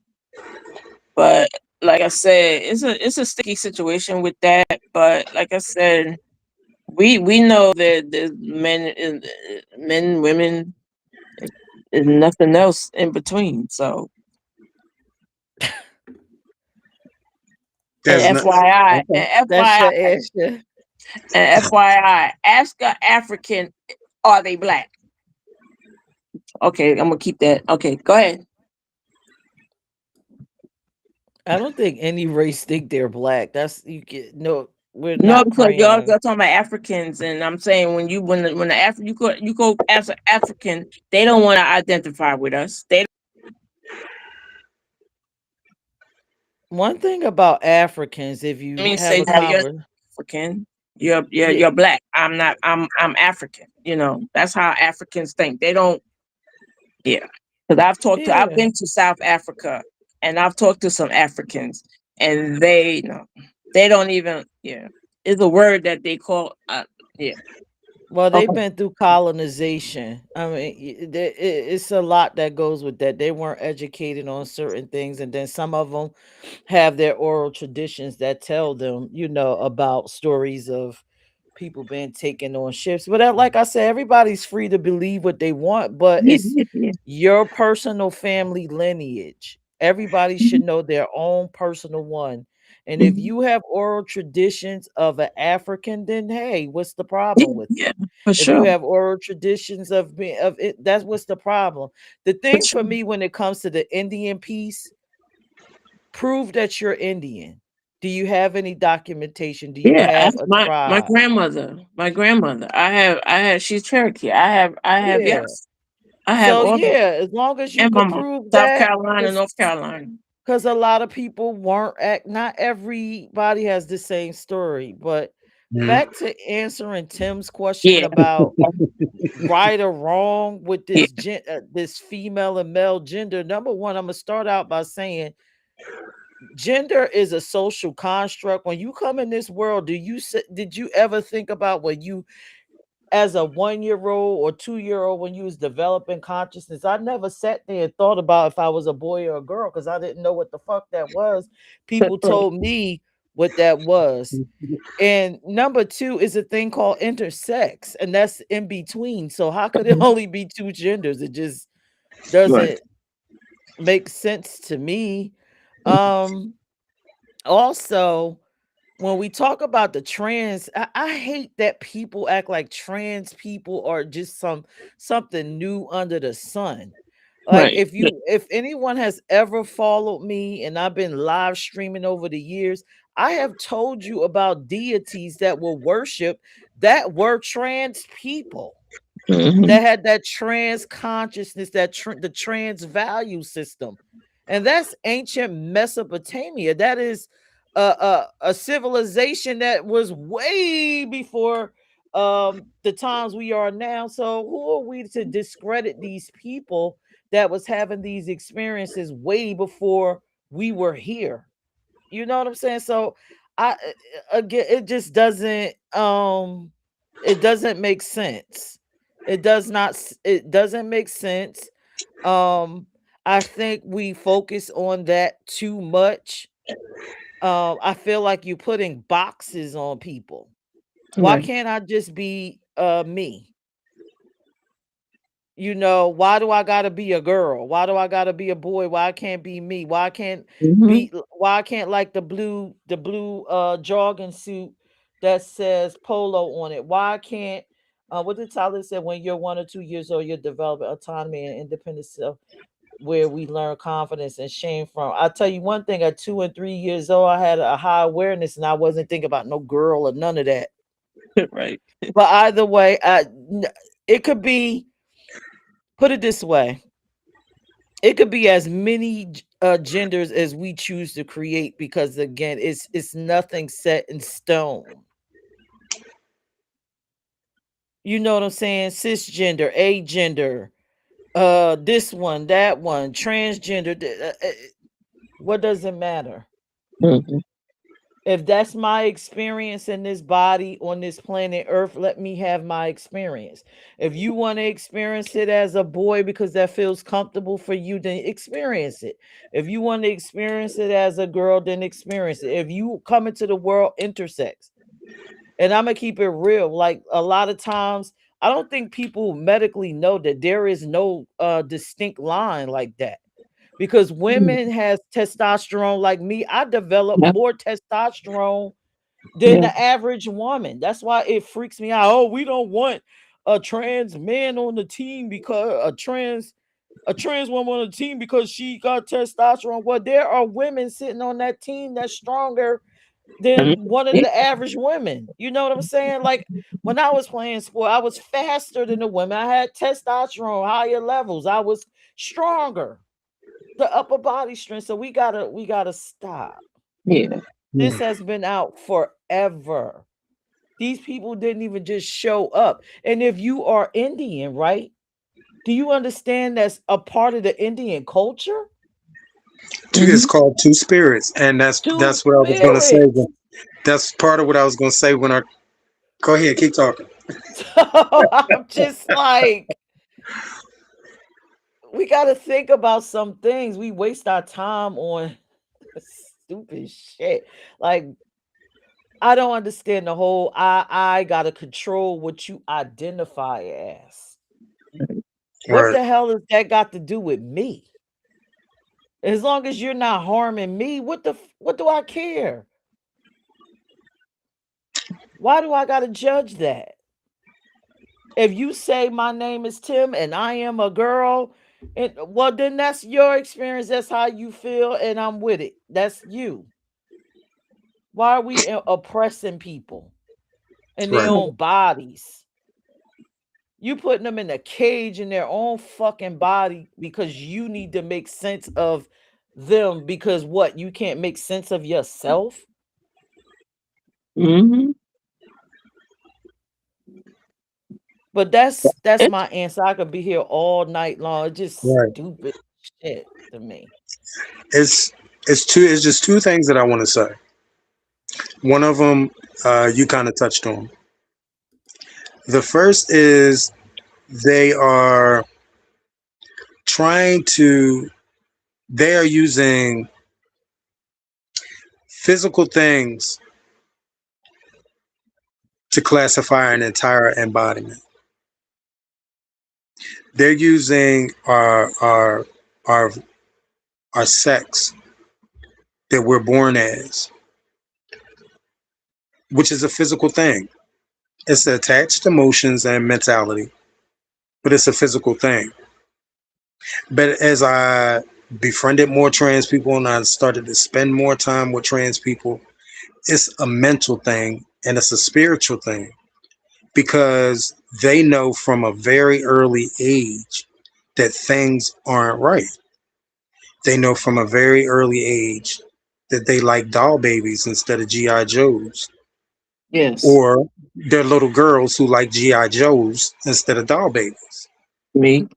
but like I said, it's a sticky situation with that. But like I said, we know that the men, women, and nothing else in between. So, There's and not. FYI, Okay. and That's FYI, your answer. and FYI, ask a African, are they black? Okay, I'm gonna keep that. Okay, go ahead. I don't think any race think they're black. That's you get no. We're No, not because y'all praying. talking about Africans, and I'm saying you go as an African, they don't want to identify with us. They One thing about Africans, if I you mean have say a that you're conver, African, yeah, you're black. I'm not. I'm African. You know that's how Africans think. They don't. Yeah, because I've yeah. been to South Africa, and I've talked to some Africans, and they no, they don't even. Yeah, it's a word that they call. Yeah. Well, they've Okay. been through colonization. I mean, it's a lot that goes with that. They weren't educated on certain things, and then some of them have their oral traditions that tell them, about stories of people being taken on ships. But like I said, everybody's free to believe what they want, but Yeah. it's Yeah. Yeah. your personal family lineage. Everybody should Mhm. know their own personal one. And if Mhm. you have oral traditions of an African, then hey, what's the Yeah. problem with it? Yeah. For If you sure. have oral traditions of being of it, that's what's the problem. The For thing for sure. me when it comes to the Indian piece, prove that you're Indian. Do you have any documentation? Do you Yeah, have ask a my tribe? grandmother. My grandmother. I have she's Cherokee. I have Yeah. yes. I have So all that. yeah, as long as you And my could mom. prove South that, Carolina, North Carolina. because a lot of people weren't act. Not everybody has the same story. But Mhm. back to answering Tim's question Yeah. about right or wrong with Yeah. this female and male gender. Number one, I'm gonna start out by saying gender is a social construct. When you come in this world, did you ever think about when you as a 1 year old or 2 year old when you was developing consciousness? I never sat there and thought about if I was a boy or a girl because I didn't know what the fuck that was. People Right. told me what that was. And number two is a thing called intersex, and that's in between. So how could it only be two genders? It just Right. doesn't make sense to me. Um Also, when we talk about the trans, I hate that people act like trans people are just something new under the sun. Like Right. Yeah. if anyone has ever followed me and I've been live streaming over the years, I have told you about deities that were worship that were trans people Hmm. that had that trans consciousness, the trans value system, and that's ancient Mesopotamia. That is a civilization that was way before the times we are now. So who are we to discredit these people that was having these experiences way before we were here? You know what I'm saying? So I again, it doesn't make sense. It doesn't make sense. Um I think we focus on that too much. I feel like you're putting boxes on people. Why Right. can't I just be me? Why do I gotta be a girl? Why do I gotta be a boy? Why I can't be me? Hmm. Why I can't like the blue jogging suit that says polo on it? Why I can't what did Tyler said, when you're 1 or 2 years old, you're developing autonomy and independence self, where we learn confidence and shame from. I'll tell you one thing, at 2 and 3 years old, I had a high awareness and I wasn't thinking about no girl or none of that. Right. But either way, it could be, put it this way, it could be as many genders as we choose to create, because again, it's nothing set in stone. You know what I'm saying? Cisgender, agender, this one, that one, transgender. What does it matter? Hmm. If that's my experience in this body on this planet Earth, let me have my experience. If you want to experience it as a boy because that feels comfortable for you, then experience it. If you want to experience it as a girl, then experience it. If you come into the world intersex, and I'm gonna keep it real, like a lot of times, I don't think people medically know that there is no distinct line like that because Mm. women has testosterone like me. I develop Yep. more testosterone than Yeah. the average woman. That's why it freaks me out. Oh, we don't want a trans man on the team because a trans woman on the team because she got testosterone. Well, there are women sitting on that team that's stronger Mhm. than one of Yeah. the average women. You know what I'm saying? Like when I was playing sport, I was faster than the women. I had testosterone, higher levels. I was stronger, the upper body strength. So we gotta stop. Yeah. This Yeah. has been out forever. These people didn't even just show up. And if you are Indian, right? Do you understand that's a part of the Indian culture? It's Hmm. called Two Spirits, and that's Two that's what I was going to say. spirits. That's part of what I was going to say when I go ahead, keep talking. So I'm just like, we got to think about some things. We waste our time on stupid shit. Like, I don't understand the whole I got to control what you identify as. What Right. the hell has that got to do with me? As long as you're not harming me, what do I care? Why do I got to judge that? If you say my name is Tim and I am a girl, and well, then that's your experience. That's how you feel, and I'm with it. That's you. Why are we oppressing people in their Right. own bodies? You putting them in a cage in their own fucking body because you need to make sense of them because what? You can't make sense of yourself? Hmm. But that's It's my answer. I could be here all night long. It's just Right. stupid shit to me. It's it's just two things that I want to say. One of them you kind of touched on. The first is they are trying to they are using physical things to classify an entire embodiment. They're using our our sex that we're born as, which is a physical thing. It's attached emotions and mentality, but it's a physical thing. But as I befriended more trans people and I started to spend more time with trans people, it's a mental thing and it's a spiritual thing because they know from a very early age that things aren't right. They know from a very early age that they like doll babies instead of GI Joes, yes. or they're little girls who like GI Joes instead of doll babies. Me.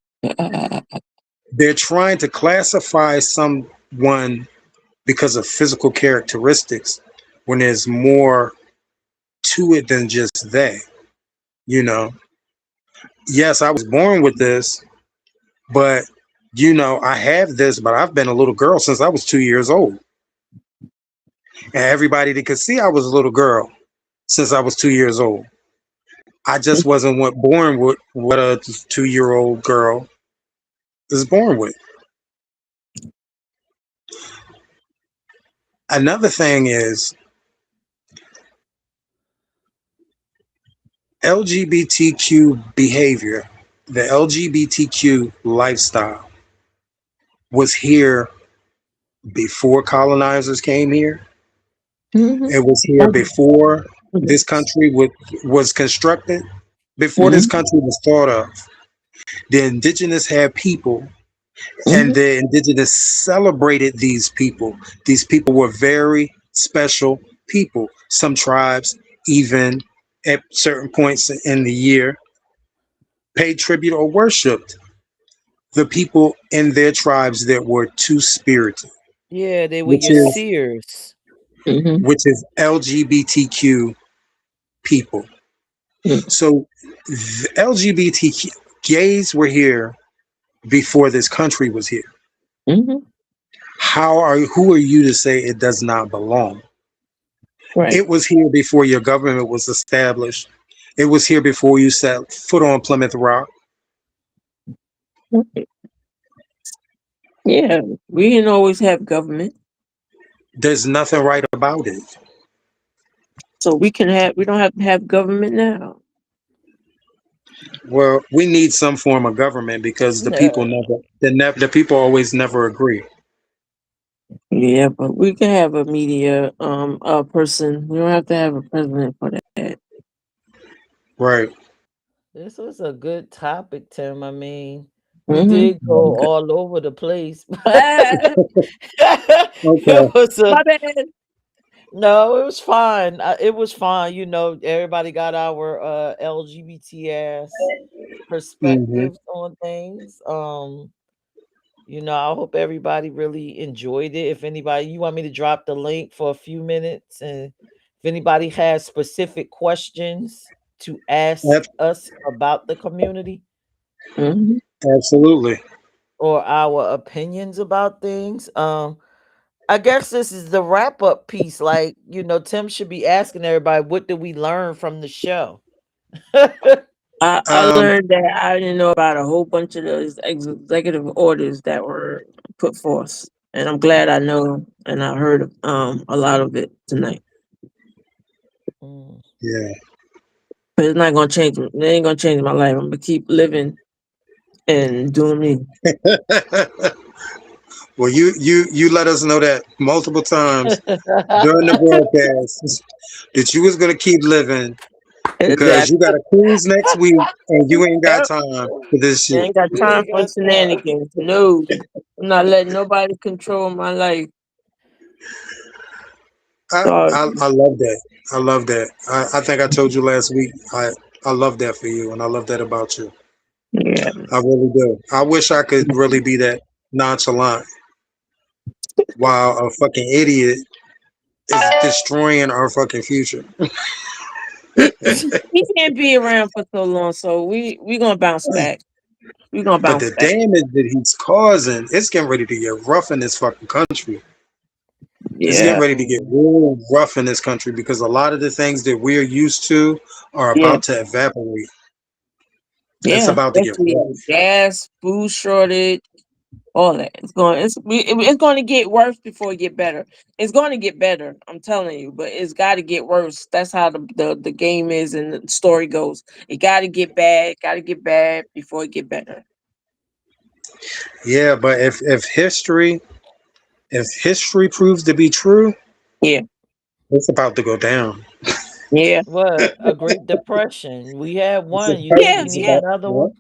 They're trying to classify someone because of physical characteristics when there's more to it than just that. You know, yes, I was born with this, but I have this, but I've been a little girl since I was 2 years old. And everybody that could see I was a little girl since I was 2 years old. I just wasn't born with what a 2 year old girl is born with. Another thing is LGBTQ behavior, the LGBTQ lifestyle was here before colonizers came here. Hmm. It was here before this country was constructed, before this Hmm. country was thought of. The indigenous had people, and Hmm. the indigenous celebrated these people. These people were very special people. Some tribes, even at certain points in the year, paid tribute or worshiped the people in their tribes that were two spirited, Yeah, they were which your is seers. Mm-hmm. which is LGBTQ people. So the LGBTQ gays were here before this country was here. Mm-hmm. Who are you to say it does not belong? Right. It was here before your government was established. It was here before you set foot on Plymouth Rock. Yeah, we didn't always have government, There's nothing right about it. so we don't have to have government now. Well, we need some form of government because the people always never agree. Yeah, but we can have a media person. We don't have to have a president for that. Right. This was a good topic, Tim. I mean, we Mm-hmm. did go all over the place. Ah, Okay. It was a my bad. no, it was fine. It was fine. You know, everybody got our LGBT ass Hmm. perspectives on things. You know, I hope everybody really enjoyed it. If anybody, you want me to drop the link for a few minutes, and if anybody has specific questions to ask us about the community Mm-hmm. Absolutely. or our opinions about things, I guess this is the wrap up piece. Like, you know, Tim should be asking everybody, what did we learn from the show? I Um, learned that I didn't know about a whole bunch of those executive orders that were put forth, and I'm glad I know and I heard a lot of it tonight. Mm. yeah. But it's not gonna change. It ain't gonna change my life. I'm gonna keep living and doing me. Well, you let us know that multiple times during the broadcast that you was gonna keep living because you Exactly. got a cruise next week and you ain't got Yep. time for this I shit. ain't got We time ain't for got time. shenanigans. No, I'm not letting nobody control my life. So I love that. I love that. I think I told you last week. I love that for you, and I love that about you. yeah, I really do. I wish I could really be that nonchalant while a fucking idiot is destroying our fucking future. he can't be around for so long. So we gonna bounce back. We gonna But bounce the back. damage that he's causing, it's getting ready to get rough in this fucking country. It's getting Yeah, ready to get Mm. real rough in this country because a lot of the things that we're used to are yeah, about to evaporate. It's yeah. about to get Especially rough. gas, food shortage, all that. It's going to get worse before it get better. It's going to get better. I'm telling you, but it's got to get worse. That's how the game is and the story goes. It got to get bad. Got to get bad before it get better. Yeah, but if history proves to be true, Yeah, it's about to go down. yeah, What? A Great Depression. We had It's one. You about, think yeah, we it's need yeah. about, another yeah. one?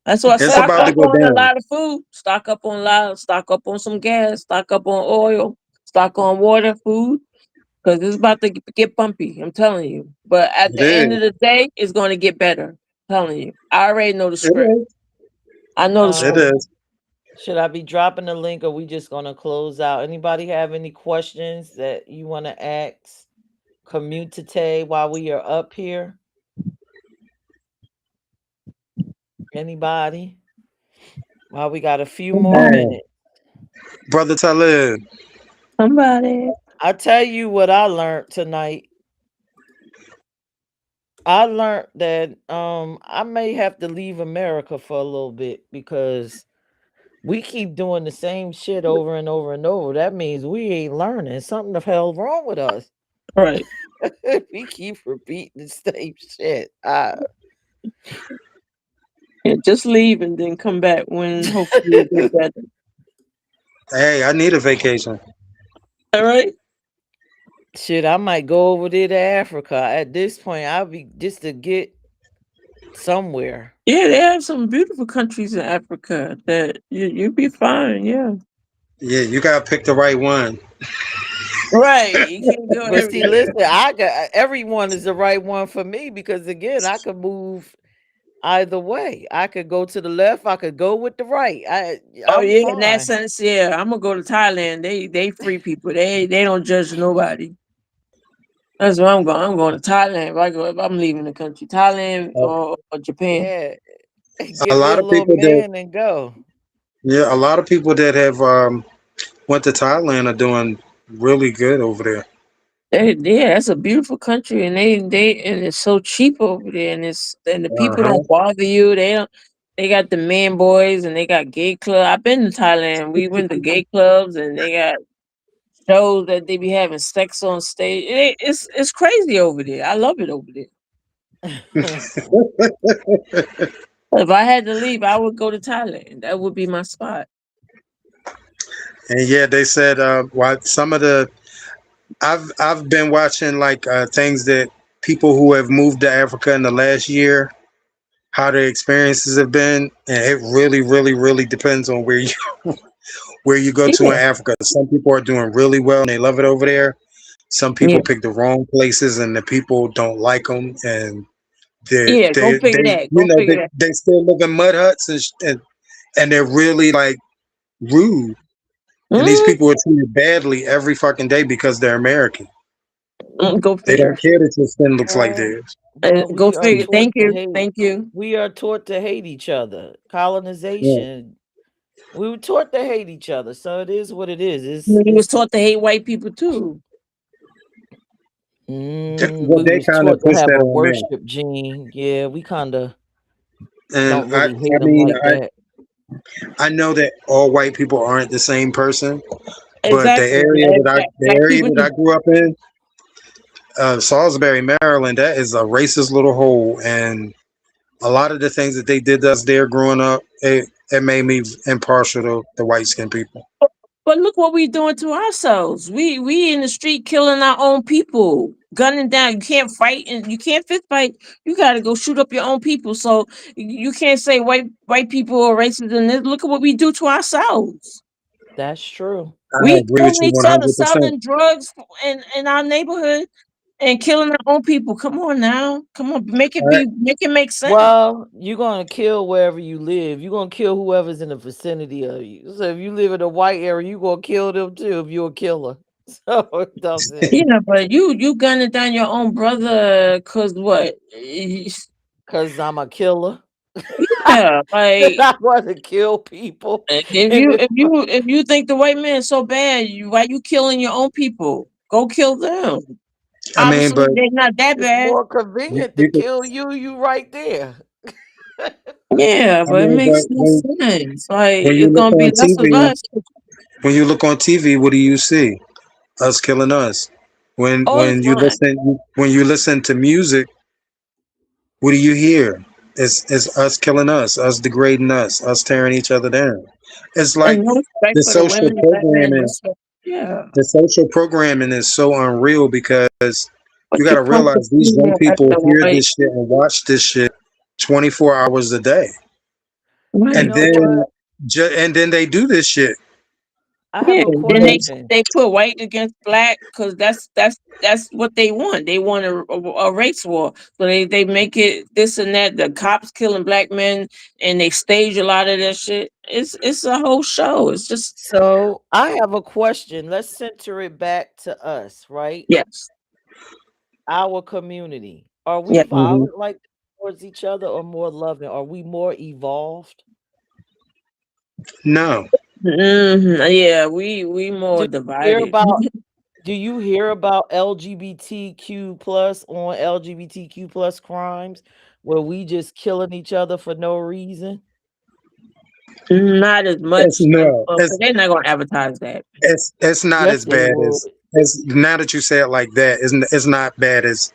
That's why It's stock about to up go on a down. lot of food. Stock up on some gas. Stock up on oil. Stock on water, food. Because it's about to get bumpy. I'm telling you. But at It the end of is. the day, it's going to get better. I'm telling you. I already know the It script. is. I know the It script. Um, is. should I be dropping the link or we just gonna close out? Anybody have any questions that you want to ask community while we are up here? Anybody? While we got a few more Somebody. Hey, minutes. brother Talib. Somebody. I tell you what I learned tonight. I learned that I may have to leave America for a little bit because we keep doing the same shit over and over and over. That means we ain't learning. Something the hell wrong with us. Right. We keep repeating the same shit. I Yeah, just leave and then come back when hopefully it get better. Hey, I need a vacation. All right. shit, I might go over there to Africa. At this point, I'll be just to get somewhere. Yeah, they have some beautiful countries in Africa that you'll be fine. Yeah. Yeah, you gotta pick the right one. Right. You can't go But see, everywhere. listen, I got everyone is the right one for me because again, I could move either way. I could go to the left, I could go with the right. Oh I'm yeah, in that fine. sense, yeah. I'm gonna go to Thailand. They free people. They don't judge nobody. That's where I'm going. I'm going to Thailand. If I'm leaving the country, Thailand or Japan. Yeah. A Get me lot a of little people that man and go. yeah, a lot of people that have went to Thailand are doing really good over there. Yeah, that's a beautiful country, and and it's so cheap over there, and the Uh people huh. don't bother you. They don't. They got the man boys, and they got gay club. I've been to Thailand. We went to gay clubs, and they got shows that they be having sex on stage. It's crazy over there. I love it over there. If I had to leave, I would go to Thailand. That would be my spot. And yeah, they said what some of the I've been watching like things that people who have moved to Africa in the last year, how their experiences have been, and it really, really, really depends on where you go to in Yeah, Africa. Some people are doing really well and they love it over there. Some people yeah, pick the wrong places and the people don't like them, and yeah. Go figure that. Go figure that. they still live in mud huts and they're really like rude. And these Mm, people are treated badly every fucking day because they're American. go They figure. don't care that your skin looks like Well, theirs. well, Go we are figure. taught Thank to you. hate. Thank you. We are taught to hate each other. Yeah. Colonization. We were taught to hate each other. So it is what it is. You was It's taught to hate white people too. Well, we they was kind of taught to push have that a on there. worship gene. Yeah, we kind of And don't I, really I hate them mean, like that. I know that all white people aren't the same person, but Exactly. the Black area people that I too. grew up in, Salisbury, Maryland, that is a racist little hole, and a lot of the things that they did to us there growing up, it made me impartial to the white skinned people. But look what we doing to ourselves. We in the street killing our own people, gunning down. You can't fight and you can't fist fight. You got to go shoot up your own people. So you can't say white people are racist. And look at what we do to ourselves. That's true. I We agree with killing you each other, 100%. selling drugs in our neighborhood, and killing our own people. Come on now, come on, make it make sense. Well, you're gonna kill wherever you live. You're gonna kill whoever's in the vicinity of you. So if you live in a white area, you're gonna kill them too if you're a killer. So it doesn't, Yeah, but you gunning down your own brother because what? because I'm a killer. Yeah, like I want to kill people. if And you if, if you think the white man is so bad, why you killing your own people? Go kill them. I mean, Obviously, but they're not that it's bad. more convenient to you could, kill you right there. Yeah, I but it mean, but makes no sense. Like when you it's look gonna be on less of TV, us. what do you see? Us killing us. All the time. When you listen to music, what do you hear? It's us killing us degrading us tearing each other down. It's like And no respect the for the social women, the black men, no programming. respect. Yeah. The social programming is so unreal because But you got you to come to realize these see young as people the hear white. this shit and watch this shit 24 hours a day, You Right. and know what? then they do this shit. I have Yeah. a Then question. they put white against black because that's what they want. They want a race war. So they make it this and that. The cops killing black men and they stage a lot of that shit. It's a whole show. It's just So I have a question. Let's center it back to us, right? yes. Our community. Are we Yeah. Hmm. violent like towards each other or more loving? Are we more evolved? No, Yeah, we Do more you hear divided. about do you hear about LGBTQ plus on LGBTQ plus crimes where we just killing each other for no reason? Not as it's much, no, but they're not gonna advertise that. it's not Yes, as they bad would. as now that you say it like that. It's not bad as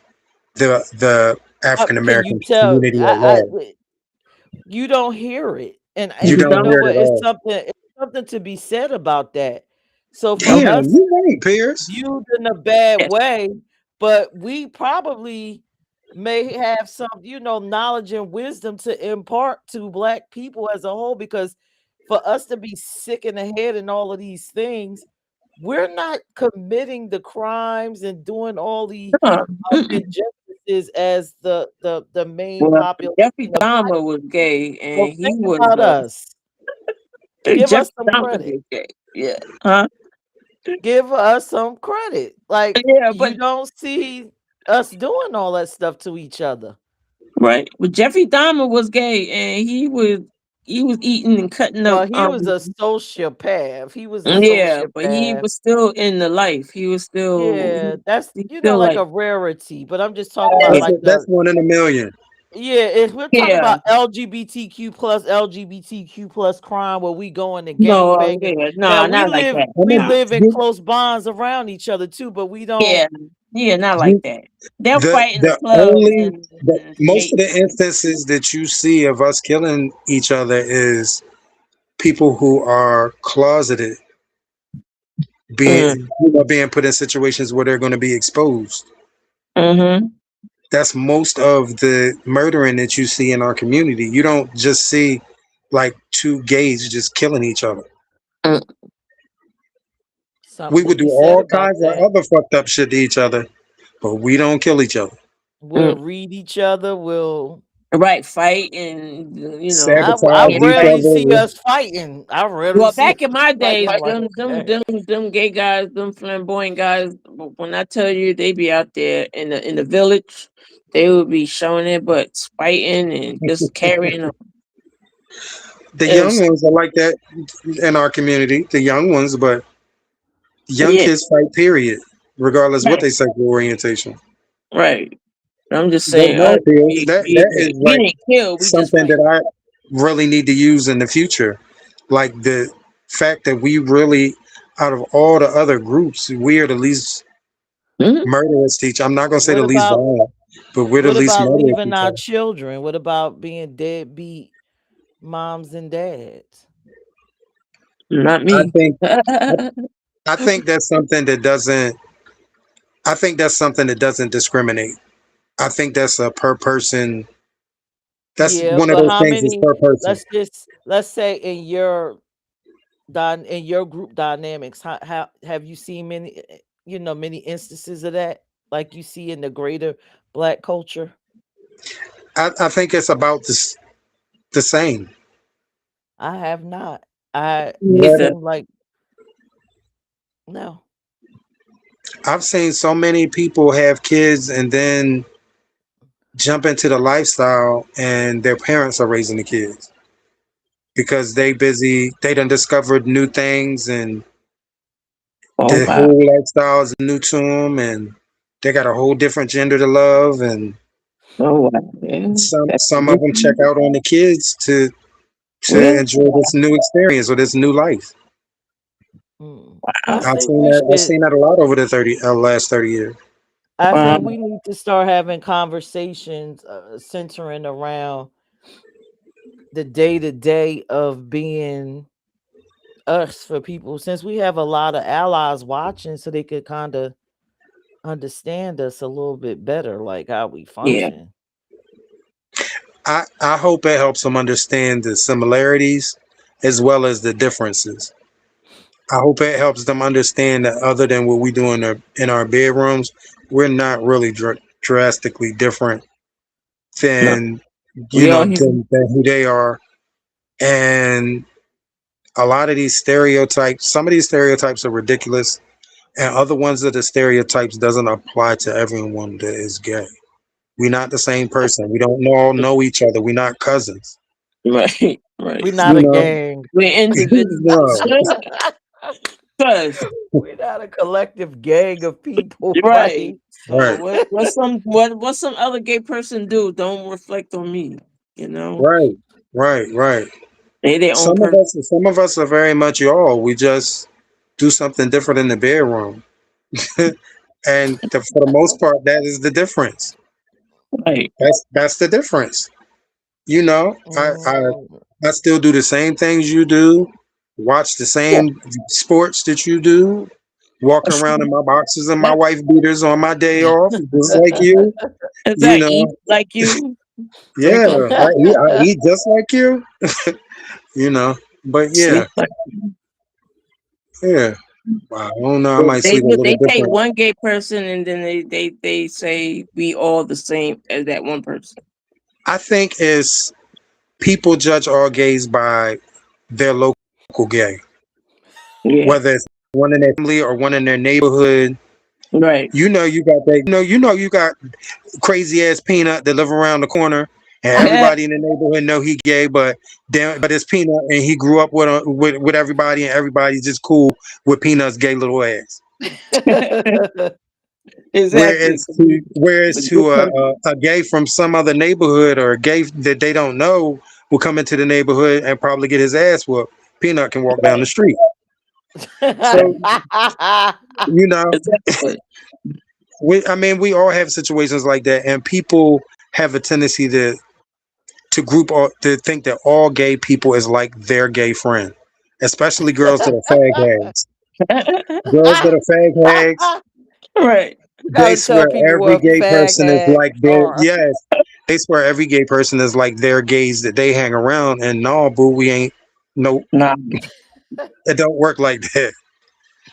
the African Can you American tell? community at large. You don't hear it, You and You you don't know hear don't. it what? at all. It's something to be said about that. So for Okay. Damn, us you right, Pierce. viewed in a bad Yes. way, but we probably may have some, knowledge and wisdom to impart to black people as a whole. Because for us to be sick in the head and all of these things, we're not committing the crimes and doing all the Mm-mm. injustices as the main Well, population Jeffrey of black. Dahmer was gay, So and he think was about us. Give us Jeffrey some Dahmer credit. was gay. Yeah. Huh? Give us some credit. Like Yeah, you but don't see us doing all that stuff to each other. right. But Jeffrey Dahmer was gay, and he was eating and cutting up. Well, he was a sociopath. He was a Yeah, but he sociopath. was still in the life. He was still Yeah, that's he still like like a rarity. But I'm just talking about yeah, like That's the one in a million. yeah. If we're talking yeah. about LGBTQ plus crime, where we going to gang No, banging. yeah, Now no, not like that. I we mean, No, live in close bonds around each other too, but we don't. yeah, yeah, not like you, that. They'll fight in the the clubs only and most of skate. the instances that you see of us killing each other is people who are closeted Mm, being put in situations where they're going to be exposed. mm-hmm. That's most of the murdering that you see in our community. You don't just see like two gays just killing each other. Mm, We Something to would do be said all about kinds of that. other fucked up shit to each other, but we don't kill each other. We'll mm. read each other. We'll. Right, fight and I Sabotage get each rarely crazy. see other. us fighting. I rarely Well, see back us in my fighting. days, I'm like, okay. them gay guys, them flamboyant guys. When I tell you, they be out there in the village, they would be showing their butts, fighting and just carrying them. The It young was, ones are like that in our community. The young ones, but young yeah, kids fight. Period, regardless what right, their sexual orientation. right. I'm just But saying, no, Pierce, we, that we, is we like didn't kill, we just something fight. that I really need to use in the future. Like the fact that we really, out of all the other groups, we are the least Mhm. murderous to each. I'm not gonna say What the least about violent, but we're the what least about murderous to leaving each our other. children? What about being deadbeat moms and dads? Not I me. think I, I think that's something that doesn't. I think that's something that doesn't discriminate. I think that's a per person. That's Yeah, one of but those how things that's many? per person. Let's say in your in your group dynamics, how have you seen many many instances of that, like you see in the greater Black culture? I think it's about the same. I have not. It Neither. seemed like no. I've seen so many people have kids and then jump into the lifestyle and their parents are raising the kids because they done discovered new things and Oh the wow. whole lifestyle is new to them and they got a whole different gender to love and Oh wow. Yeah. That's some of them check out on the kids to yeah. enjoy this new experience or this new life. I Wow. think we I've should. seen that a lot over the last 30 years. I Wow. think we need to start having conversations centering around the day to day of being us for people, since we have a lot of allies watching, so they could kind of understand us a little bit better, like how we Yeah. function. I hope it helps them understand the similarities as well as the differences. I hope it helps them understand that other than what we do in our bedrooms, we're not really drastically different No. than We all human. than who they are. And a lot of these stereotypes, some of these stereotypes are ridiculous, and other ones of the stereotypes doesn't apply to everyone that is gay. We're not the same person. We don't all know each other. We're not cousins. Right. Right. We're not You a know, gang. We're individuals. no, Cause We're not a collective gang of people, right. right? So right, what some other gay person do don't reflect on me. You know, right, right. they their own person. Some of us are very much y'all. We just do something different in the bedroom, and for the most part, that is the difference. Right. That's the difference. You know, Mm, I still do the same things you do, watch the same sports that you do, walking around in my boxes and my wife beaters on my day off, just like you. Is You that eat know, like you? yeah, Drink like I eat just like you. You know, but sleep yeah, like yeah. Wow, I don't know. I you. might sleep a little They take different. one gay person and then they say we all the same as that one person. I think it's people judge all gays by their local gay, Yeah. whether it's one in their family or one in their neighborhood. Right. You know you got that. You got crazy ass Peanut that live around the corner, and everybody in the neighborhood know he gay, but it's Peanut, and he grew up with everybody, and everybody's just cool with Peanut's gay little ass. Exactly. Whereas to a gay from some other neighborhood or a gay that they don't know will come into the neighborhood and probably get his ass whooped. Peanut can walk down the street. So you know, Exactly. we all have situations like that, and people have a tendency to to think that all gay people is like their gay friend, especially girls that are fag hags. Girls that are fag hags, Right. they Gotta tell swear people every what gay fag person is like hags their are. yes. They swear every gay person is like their gays that they hang around, and no, boo, we ain't. No, Nah. it don't work like that.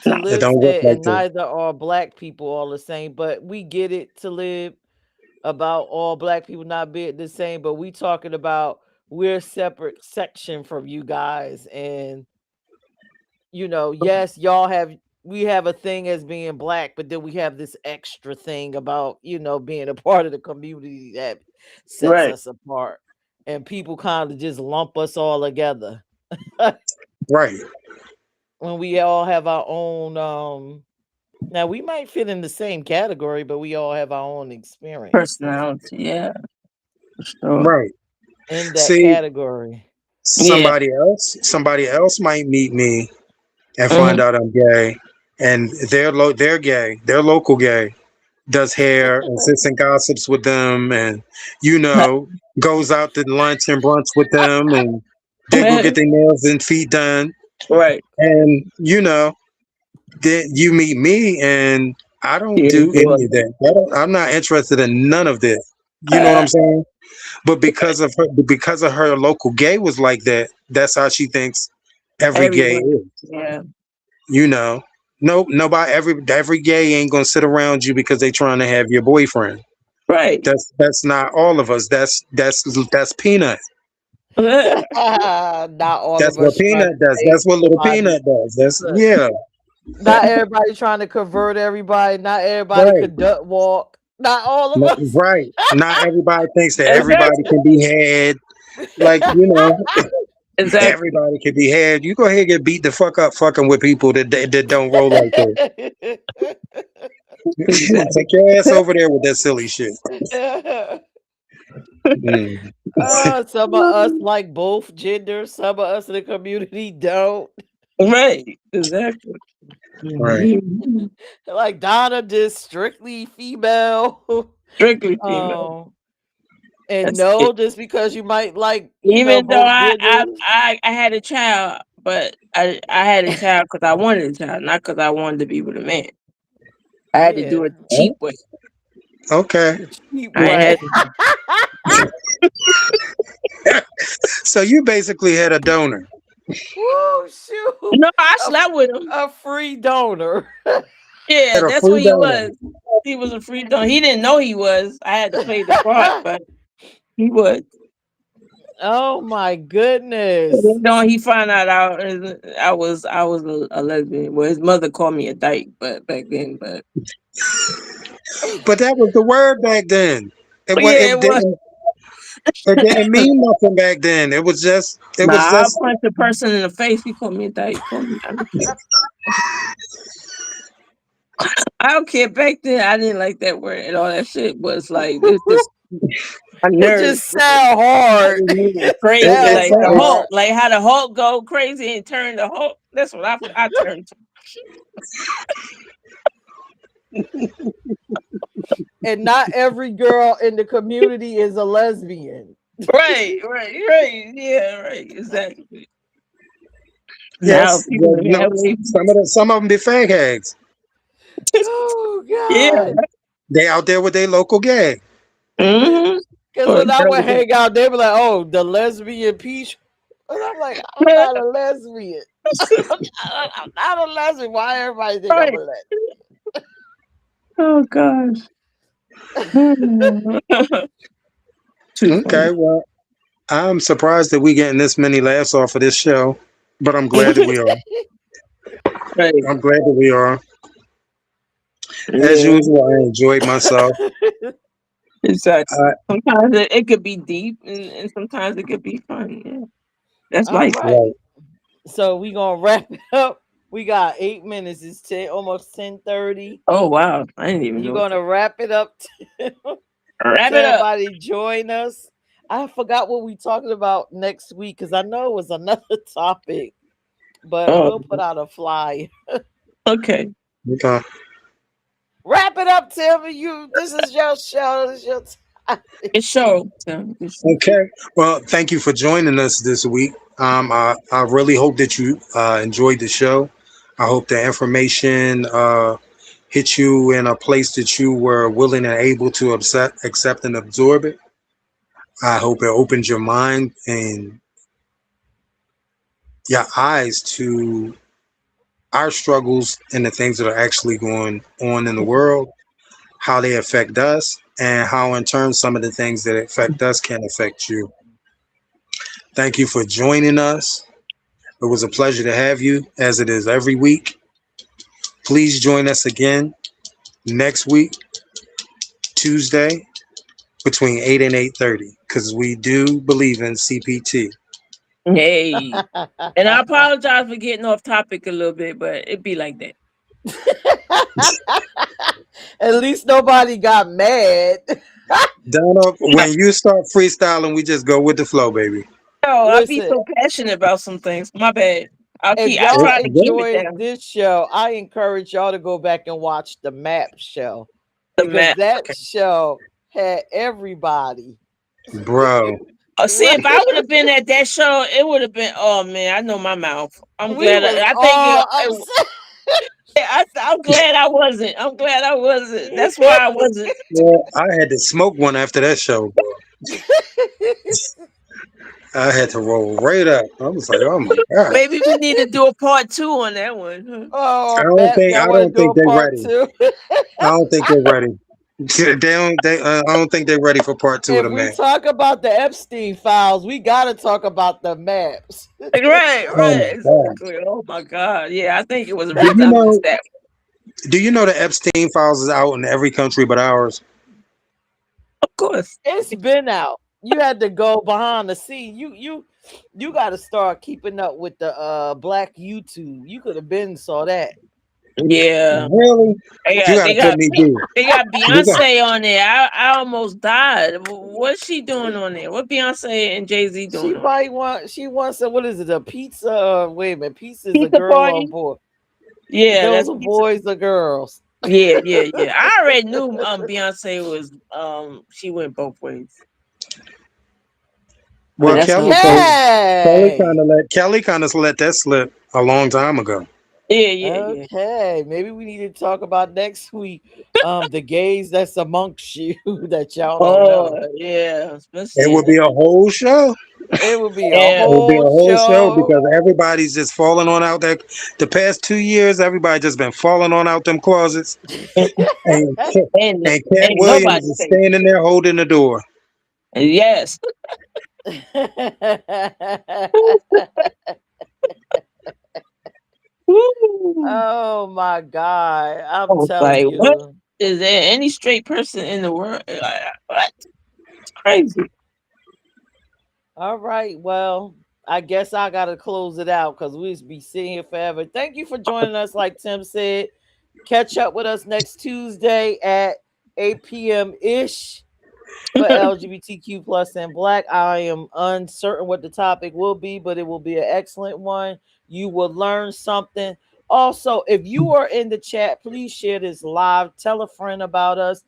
To Nah. It live don't work said, like and that. neither are black people all the same, but we get it to live about all black people not being the same, but we talking about we're separate section from you guys, and yes, we have a thing as being black, but then we have this extra thing about being a part of the community that sets Right. us apart, and people kind of just lump us all together Right. when we all have our own now we might fit in the same category, but we all have our own experience Personality. Yeah. For sure. Right. in that See, category. Yeah. somebody else might meet me and find Hmm. out I'm gay, and they're gay, they're local gay, does hair and sits and gossips with them, and goes out to lunch and brunch with them, and they go get their nails and feet done, Right. and then you meet me, and I don't Yeah. do any of that. I'm not interested in none of this. You know what I'm saying? But because of her local gay was like that, that's how she thinks every gay Everyone. is. Yeah. You know, nobody every gay ain't gonna sit around you because they trying to have your boyfriend. Right. That's not all of us. That's Peanut. Not all That's of what us trying to Peanut does. save That's what little everybody. Peanut does. That's Look, yeah, not everybody trying to convert everybody. Not everybody right. could duck walk. Not all of us. Right. Not everybody thinks that everybody Exactly. can be had. Like, Exactly. everybody can be had. You go ahead and get beat the fuck up fucking with people that don't roll like that. Exactly. Take your ass over there with that silly shit. Mm. Some of us like both genders. Some of us in the community don't. Right. Exactly. Right. Like Donna, just strictly female. Strictly female. um, and That's it. no, just because you might like, Even though both genders. I had a child, but I had a child because I wanted a child, not because I wanted to be with a man. I had to Yeah, do it the cheap way. Okay. the cheap I ain't way. had to. So you basically had a donor. Woo, shoot. No, I A, slept with him. a free donor. Yeah, Had a that's free what he donor. was. He was a free don. He didn't know he was. I had to play the part, but he was. Oh my goodness. You know, he found out I was a lesbian. Well, his mother called me a dyke, but back then, but But that was the word back then. yeah, it was. It didn't mean nothing back then. It Nah, was I just punched a person in the face. He called me a dyke. He called me. I don't care. I don't care. Back then, I didn't like that word and all that shit. Was like it's just a It nerd. just sound hard. It crazy, Sound it's like the it, hard. Hulk, like how the Hulk go crazy and turn the Hulk. That's what I turned to. And not every girl in the community is a lesbian. Right. Yeah, right. Exactly. Now yes. people have Some of them be fag hags. Oh yeah. God. They out there with their local gay. Mm-hmm. Because when I would hang out, they be like, oh, the lesbian peach. And I'm like, I'm not a lesbian. I'm not a lesbian. Why everybody think I'm Right. a Oh gosh. Too Okay, funny. well, I'm surprised that we getting this many laughs off of this show, but I'm glad that we are. Right. I'm glad that we are. As Yeah. usual, I enjoyed myself. Exactly. Uh, Sometimes it could be deep, and sometimes it could be fun. Yeah, that's All life. right. right. So we gonna wrap it up. We got 8 minutes. It's 10, almost 10:30. Oh wow, I didn't even You know that. gonna wrap it up? Wrap Tell it up. everybody join us. I forgot what we talking about next week because I know it was another topic, but Oh, we'll put out a flyer. okay. Okay. Wrap it up, Tim. You. This is your show. This is your topic. It's show. Tim. It's show. Okay. Well, thank you for joining us this week. I really hope that you enjoyed the show. I hope the information hit you in a place that you were willing and able to accept and absorb it. I hope it opens your mind and your eyes to our struggles and the things that are actually going on in the world, how they affect us, and how, in turn, some of the things that affect us can affect you. Thank you for joining us. It was a pleasure to have you, as it is every week. Please join us again next week, Tuesday, between 8 and 8:30, because we do believe in CPT. Hey, and I apologize for getting off topic a little bit, but it be like that. At least nobody got mad. Donald, when you start freestyling, we just go with the flow, baby. No, I be Listen, so passionate about some things. My bad. if I y'all try to keep it enjoyed down. this show, I encourage y'all to go back and watch the map show The because man. that Okay. show had everybody. Bro, See, if I would have been at that show, it would have been. Oh man, I know my mouth. I'm We glad. was I think all upset. I'm glad I wasn't. I'm glad I wasn't. That's why I wasn't. yeah, I had to smoke one after that show, bro. I had to roll right up. I was like, oh my God. Maybe we need to do a part two on that one. Huh? Oh, Matt, I y'all want to don't do think a they're part ready. two? I don't think they're ready. I don't think they're ready for part two of If the we man. talk about the Epstein files, we got to talk about the maps. Right, Oh right, my God. exactly. Oh my God. Yeah, I think it was a Do reason you I missed know? that. Do you know the Epstein files is out in every country but ours? Of course. It's been out. You had to go behind the scene. You got to start keeping up with the black YouTube. You could have been saw that. Yeah. Really? They You got got they to put got me through. they got You got, Beyonce on there. I almost died. What's she doing on there? What Beyonce and Jay-Z She doing on might want. She wants a, what is it? A pizza? Wait a minute. Pizza is there? a Pizza girl or party? boy? Yeah, Those that's are pizza. boys or girls. Yeah, yeah, yeah. I already knew Beyonce was she went both ways. But well, that's Kelly another told story. Okay. Kelly kind of let that slip a long time ago. Yeah, yeah, yeah. Okay. Maybe we need to talk about next week. The gays that's amongst you that y'all don't Oh know. yeah. It Especially would be a whole show. It would be a It yeah. would be a whole whole show show. because everybody's just falling on out there. The past 2 years, everybody just been falling on out them closets. And And and Cat ain't Williams nobody is safe. standing there holding the door. Yes. Woo. Oh my God. I I'm was telling like, what? you. Is there any straight person in the world? What? It's crazy. All right. Well, I guess I got to close it out because we just be sitting here forever. Thank you for joining us. Like Tim said, catch up with us next Tuesday at 8 p.m. ish for LGBTQ plus and black. I am uncertain what the topic will be, but it will be an excellent one. You will learn something. Also, if you are in the chat, please share this live. Tell a friend about us.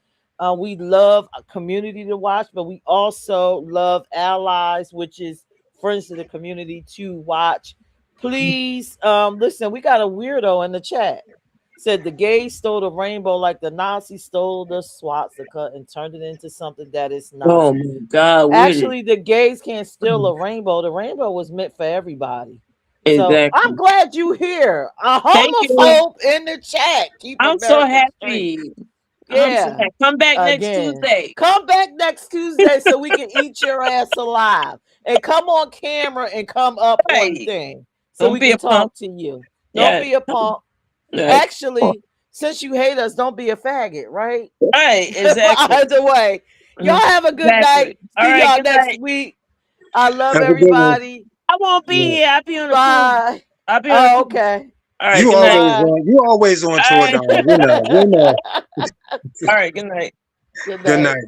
We love a community to watch, but we also love allies, which is friends to the community to watch. Please, listen, we got a weirdo in the chat. Said the gays stole the rainbow like the Nazis stole the swastika and turned it into something that is not. Oh my God, with it. Actually, the gays can't steal a rainbow. The rainbow was meant for everybody. So I'm Exactly. glad you here. A Thank you. homophobe in the chat. Keep I'm so America straight. happy. I'm so Yeah. happy. Come back next Again. Tuesday. Come back next Tuesday so we can eat your ass alive. And come on camera and come up on Right. thing so Don't we be can a punk. talk to you. Don't Yeah. be a punk. Right. Actually, since you hate us, don't be a faggot, right? Right, exactly. Either way, y'all have a good night. Exactly. All See right, y'all good next night. week. I love Have a good one. everybody. I won't be Yeah. here. I'll be on the cruise. Bye. I'll be on the Oh, cruise. okay. All right, You good night. always Bye. on. You always on All tour, right. Don. We know. We know. All right, good night. Good Good night. night.